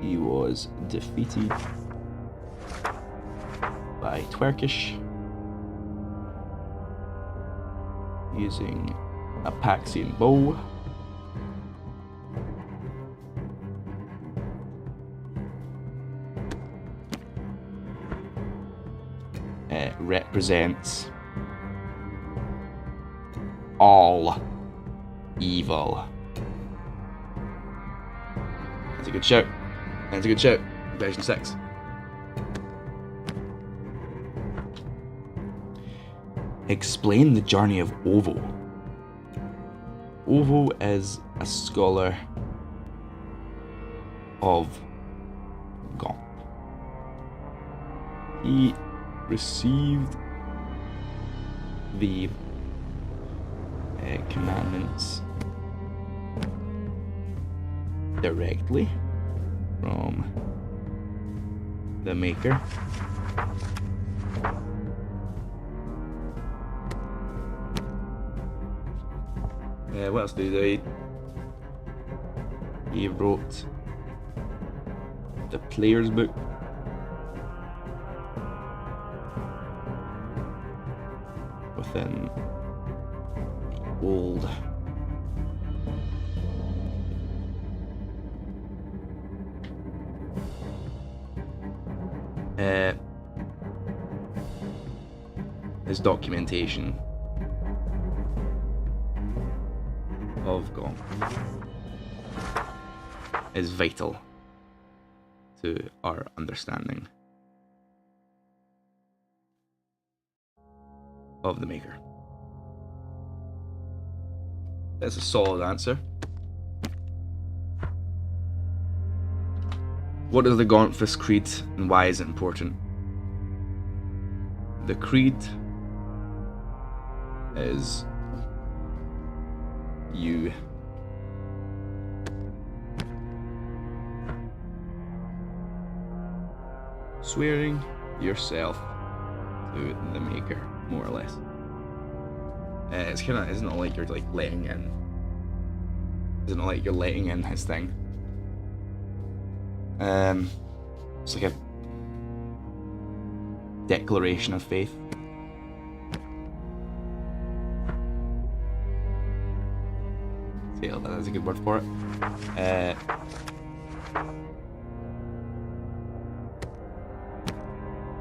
he was defeated by Twerkish using a Paxian bow. It represents all evil. That's a good shout. That's a good shout. Version 6. Explain the journey of Ovo. Ovo is a scholar of GONF. He received the commandments directly from the Maker. What else did he do? He wrote the Player's Book. Within the old his documentation of GONF is vital to our understanding of the Maker. That's a solid answer. What is the GONFIST creed and why is it important? The creed is you swearing yourself to the Maker, more or less. It's kind of, isn't it like you're like letting in? Isn't it like you're letting in his thing? It's like a declaration of faith. Yeah, that's a good word for it.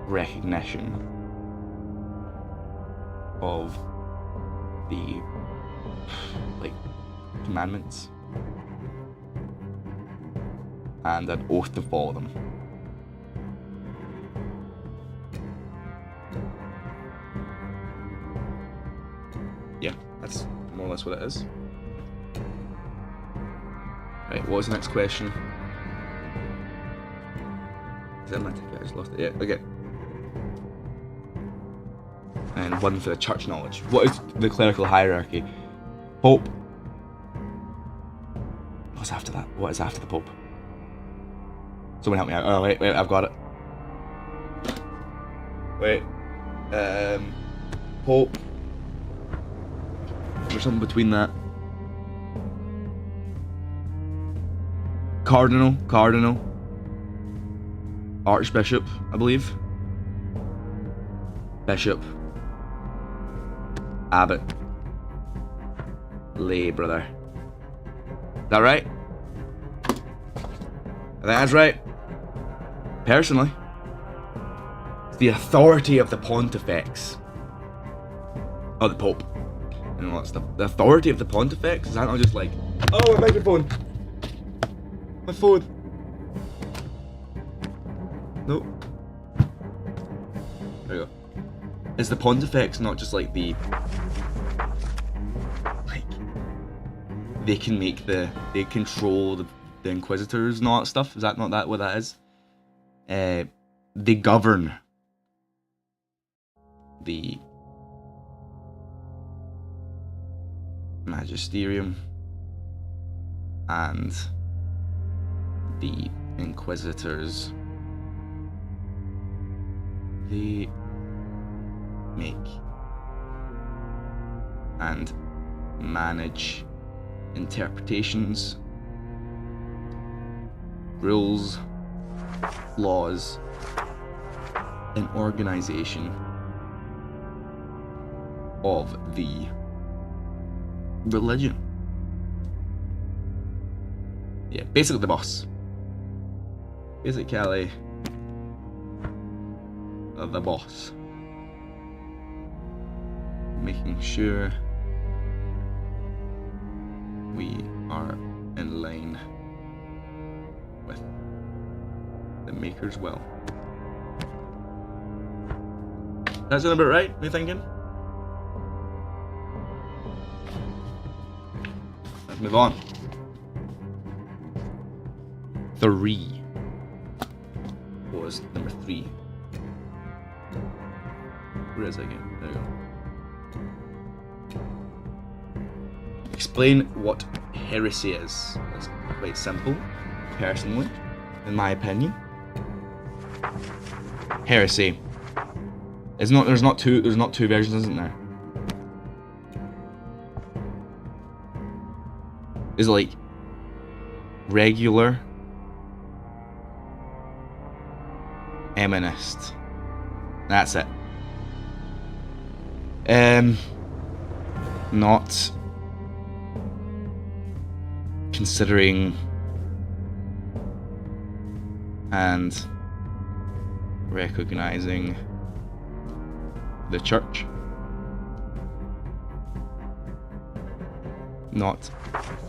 Recognition of the like commandments and an oath to follow them. Yeah, that's more or less what it is. Right, what was the next question? Is that my ticket? I just lost it. Yeah, okay. And one for the church knowledge. What is the clerical hierarchy? Pope. What's after that? What is after the Pope? Someone help me out. Oh, wait, I've got it. Wait. Pope. There's something between that. Cardinal. Archbishop, I believe. Bishop. Abbot. Lay brother. Is that right? I think that's right. Personally. It's the authority of the pontifex. Oh, the Pope. And all that stuff. The authority of the pontifex? Is that not just like, oh, my microphone. My phone. Nope. There we go. Is the pontifex not just like the... like... they can make the... they control the inquisitors and all that stuff? Is that not that what that is? They govern the magisterium and the inquisitors. They make and manage interpretations, rules, laws, and organization of the religion. Yeah, basically the boss. Basically the boss. Making sure we are in line with the Maker's will. That sound about right? What are you thinking? Let's move on. 3 was number 3. Where is it again? There we go. Explain what heresy is. That's quite simple, personally, in my opinion. Heresy. There's not two versions, isn't there? Is it like regular, eminist? That's it. Not considering and recognizing the church, not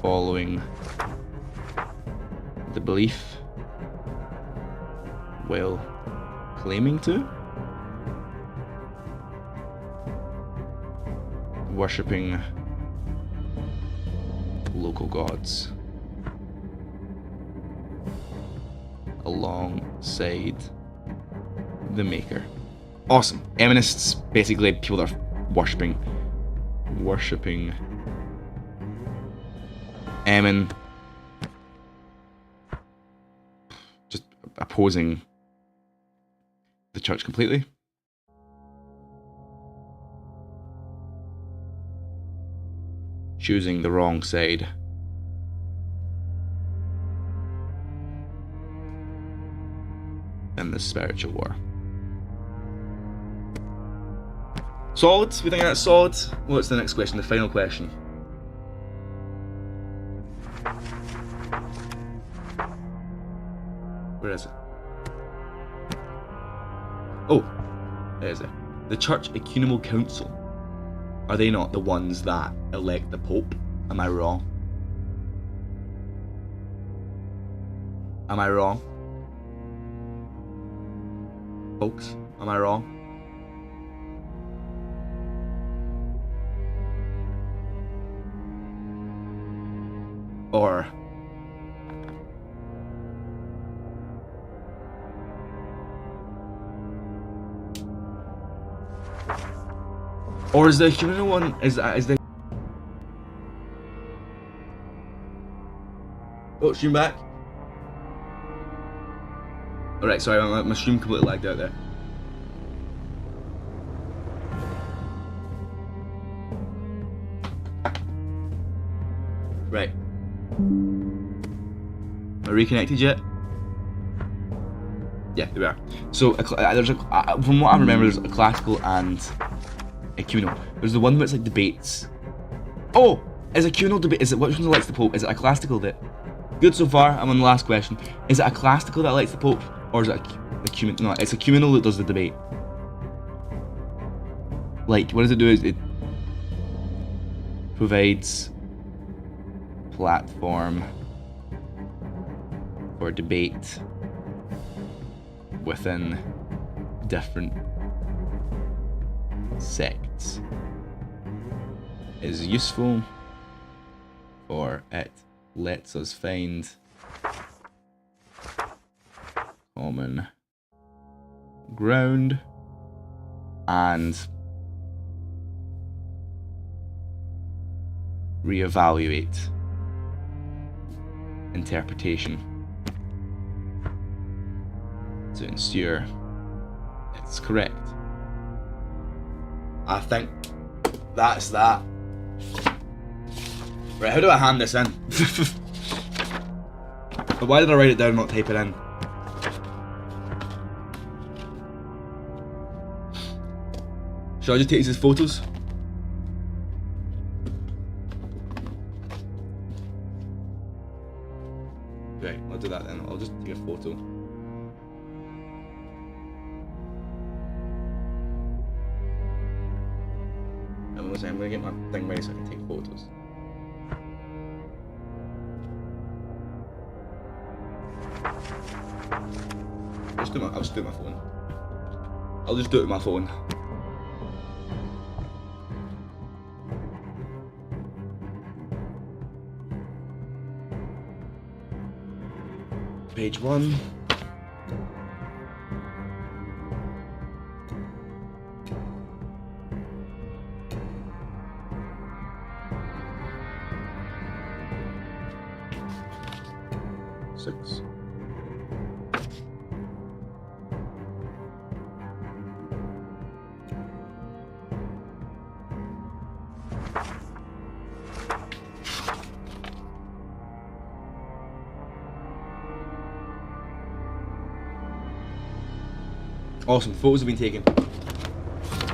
following the belief while claiming to, worshipping local gods alongside the Maker. Awesome. Eminists, basically people that are worshipping Ammon, just opposing the church completely. Choosing the wrong side. In the spiritual war. Solid? We think that's solid? What's the next question? The final question. Where is it? Oh, there is it. The Church Ecumenical Council. Are they not the ones that elect the Pope? Am I wrong? Am I wrong? Folks, am I wrong? Or is the human one is the oh, stream back. Alright, sorry, my stream completely lagged out there. Right. Am I reconnected yet? Yeah, there we are. So there's from what I remember, there's a classical and a communal. There's the one where it's like debates. Oh, is a communal debate? Is it which one elects the Pope? Is it a classical that? Good so far. I'm on the last question. Is it a classical that elects the Pope, or is it a communal? No, it's a communal that does the debate. Like, what does it do? Is it provides platform for debate within different sects. Is useful, for it lets us find common ground and reevaluate interpretation to ensure it's correct. I think that's that. Right, how do I hand this in? Why did I write it down and not type it in? Should I just take these as photos? Right, I'll do that then. I'll just take a photo. I'm gonna get my thing ready so I can take photos. I'll just do it with my phone. I'll just do it with my phone. Page 1. Six. Awesome, photos have been taken.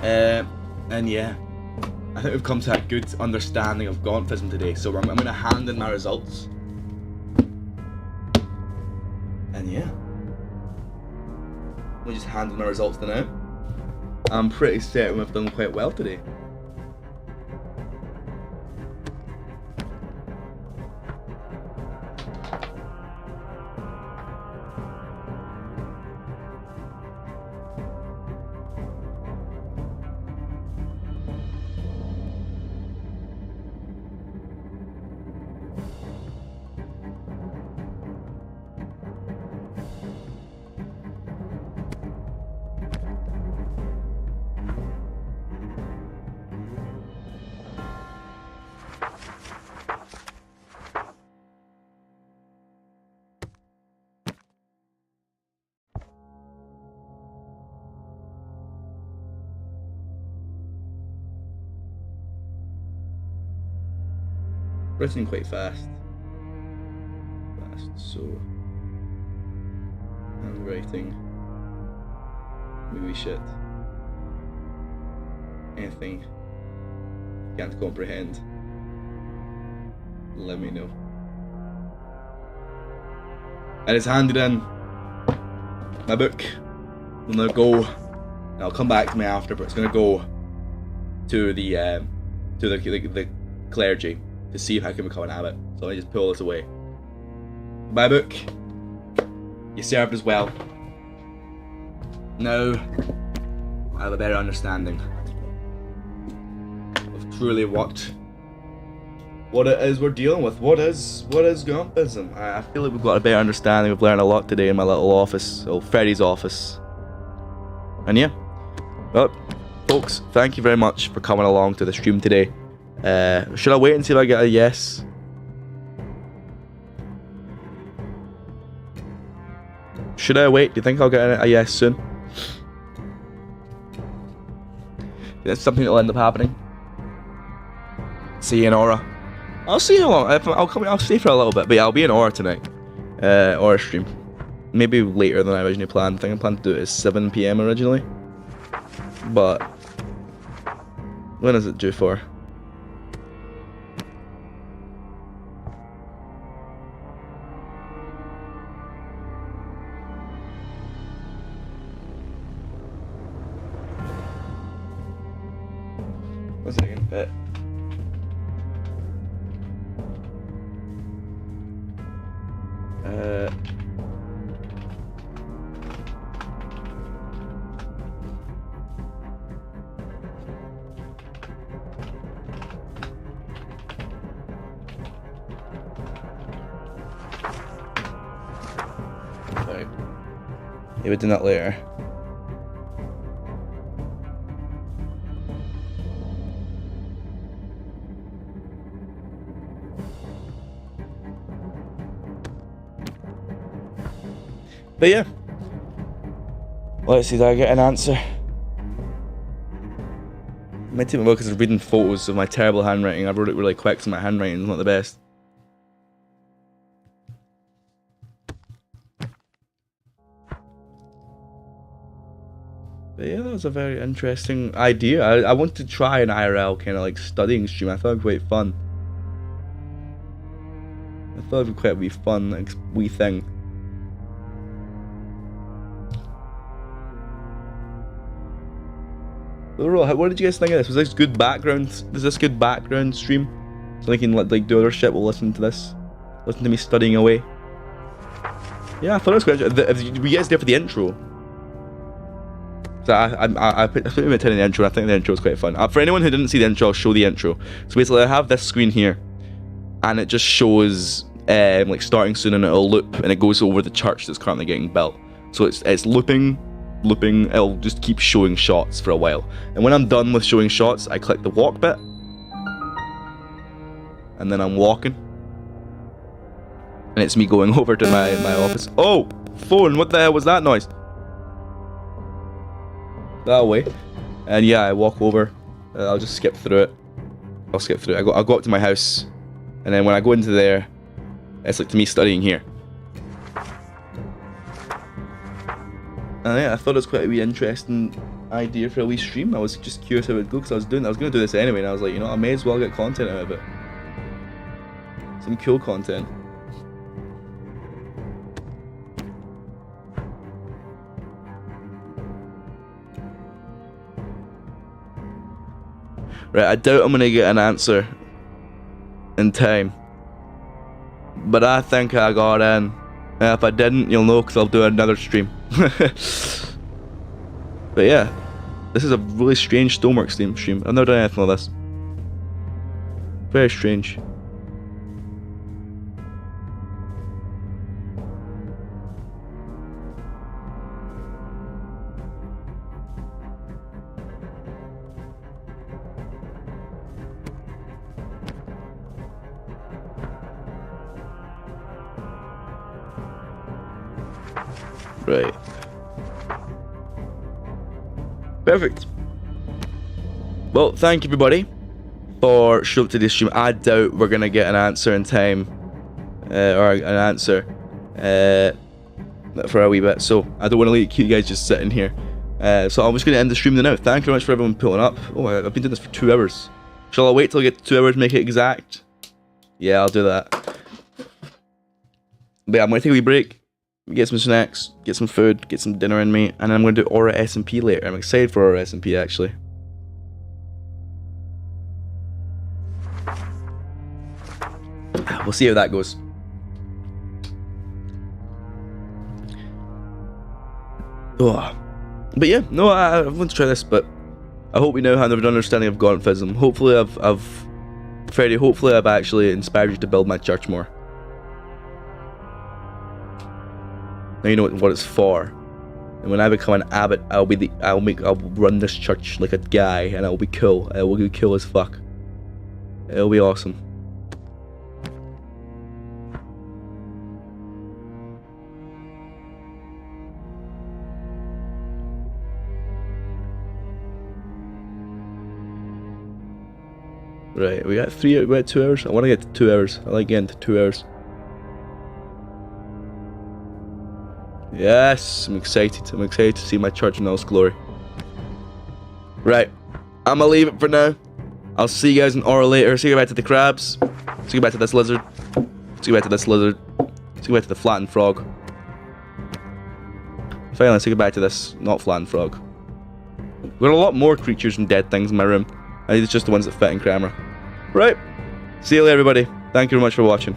And yeah, I think we've come to a good understanding of GONFism today. So I'm going to hand in my results. And yeah, we just handed my results to now. I'm pretty certain we've done quite well today. Written quite fast. So handwriting, maybe shit. Anything you can't comprehend, let me know. And it's handed in. My book will now go, and I'll come back to me after, but it's gonna go to the clergy to see if I can become an abbot. So let me just pull this away. My book, you served as well. Now I have a better understanding of truly what it is we're dealing with. What is GONFism? I feel like we've got a better understanding. We've learned a lot today in my little office, or Freddy's office. And yeah, well, folks, thank you very much for coming along to the stream today. Should I wait and see if I get a yes? Should I wait? Do you think I'll get a yes soon? That's something that'll end up happening. See you in Aura. I'll see how long. I'll stay for a little bit, but yeah, I'll be in Aura tonight. Aura stream. Maybe later than I originally planned. I think I planned to do it at 7 PM originally. But when is it due for? What's it again? Bet. Sorry. Yeah, we'll do that later. But yeah, let's see, did I get an answer? My team because I'm reading photos of my terrible handwriting. I wrote it really quick, so my handwriting's not the best. But yeah, that was a very interesting idea. I want to try an IRL kind of like studying stream. I thought it'd be quite fun. I thought it'd be quite a fun, like, wee thing. Overall, what did you guys think of this? Was this good background? Is this good background stream? So I can like do other shit while listening to this, listen to me studying away. Yeah, I thought it was quite. Were you guys there for the intro? So I put me in the intro. I think the intro was quite fun. For anyone who didn't see the intro, I'll show the intro. So basically, I have this screen here, and it just shows like starting soon, and it'll loop, and it goes over the church that's currently getting built. So it's looping. It'll just keep showing shots for a while, and when I'm done with showing shots, I click the walk bit, and then I'm walking, and it's me going over to my office. Oh, phone! What the hell was that noise? That way, and yeah, I walk over. I'll just skip through it. I'll skip through it. I'll go up to my house, and then when I go into there, it's like to me studying here. And yeah, I thought it was quite a wee interesting idea for a wee stream. I was just curious how it would go because I was going to do this anyway, and I was like, you know, I may as well get content out of it. Some cool content. Right, I doubt I'm going to get an answer in time. But I think I got in. If I didn't, you'll know because I'll do another stream. But yeah, this is a really strange Stoneworks stream. I've never done anything like this. Very strange. Right. Perfect. Well, thank you everybody for showing up to this stream. I doubt we're gonna get an answer in time, or an answer for a wee bit. So I don't want to leave you guys just sitting here. So I'm just gonna end the stream now. Thank you very much for everyone pulling up. Oh, I've been doing this for 2 hours. Shall I wait till I get to 2 hours, make it exact? Yeah, I'll do that. But yeah, I'm gonna take a wee break. Get some snacks, get some food, get some dinner in me, and then I'm going to do Aura SMP later. I'm excited for Aura SMP actually. We'll see how that goes. Oh. But yeah, no, I want to try this, but I hope we now have an understanding of GONFism. Hopefully I've actually inspired you to build my church more. Now you know what it's for, and when I become an abbot, I'll run this church like a guy, and I'll be cool. I will be cool as fuck. It'll be awesome. Right, we got 2 hours. I want to get to 2 hours. I like getting to 2 hours. Yes, I'm excited. I'm excited to see my church in all its glory. Right, I'm gonna leave it for now. I'll see you guys an hour later. See you back to the crabs. See you back to this lizard. See you back to this lizard. See you back to the flattened frog. Finally, say goodbye to this not flattened frog. We've got a lot more creatures and dead things in my room. I think it's just the ones that fit in camera. Right. See you later, everybody. Thank you very much for watching.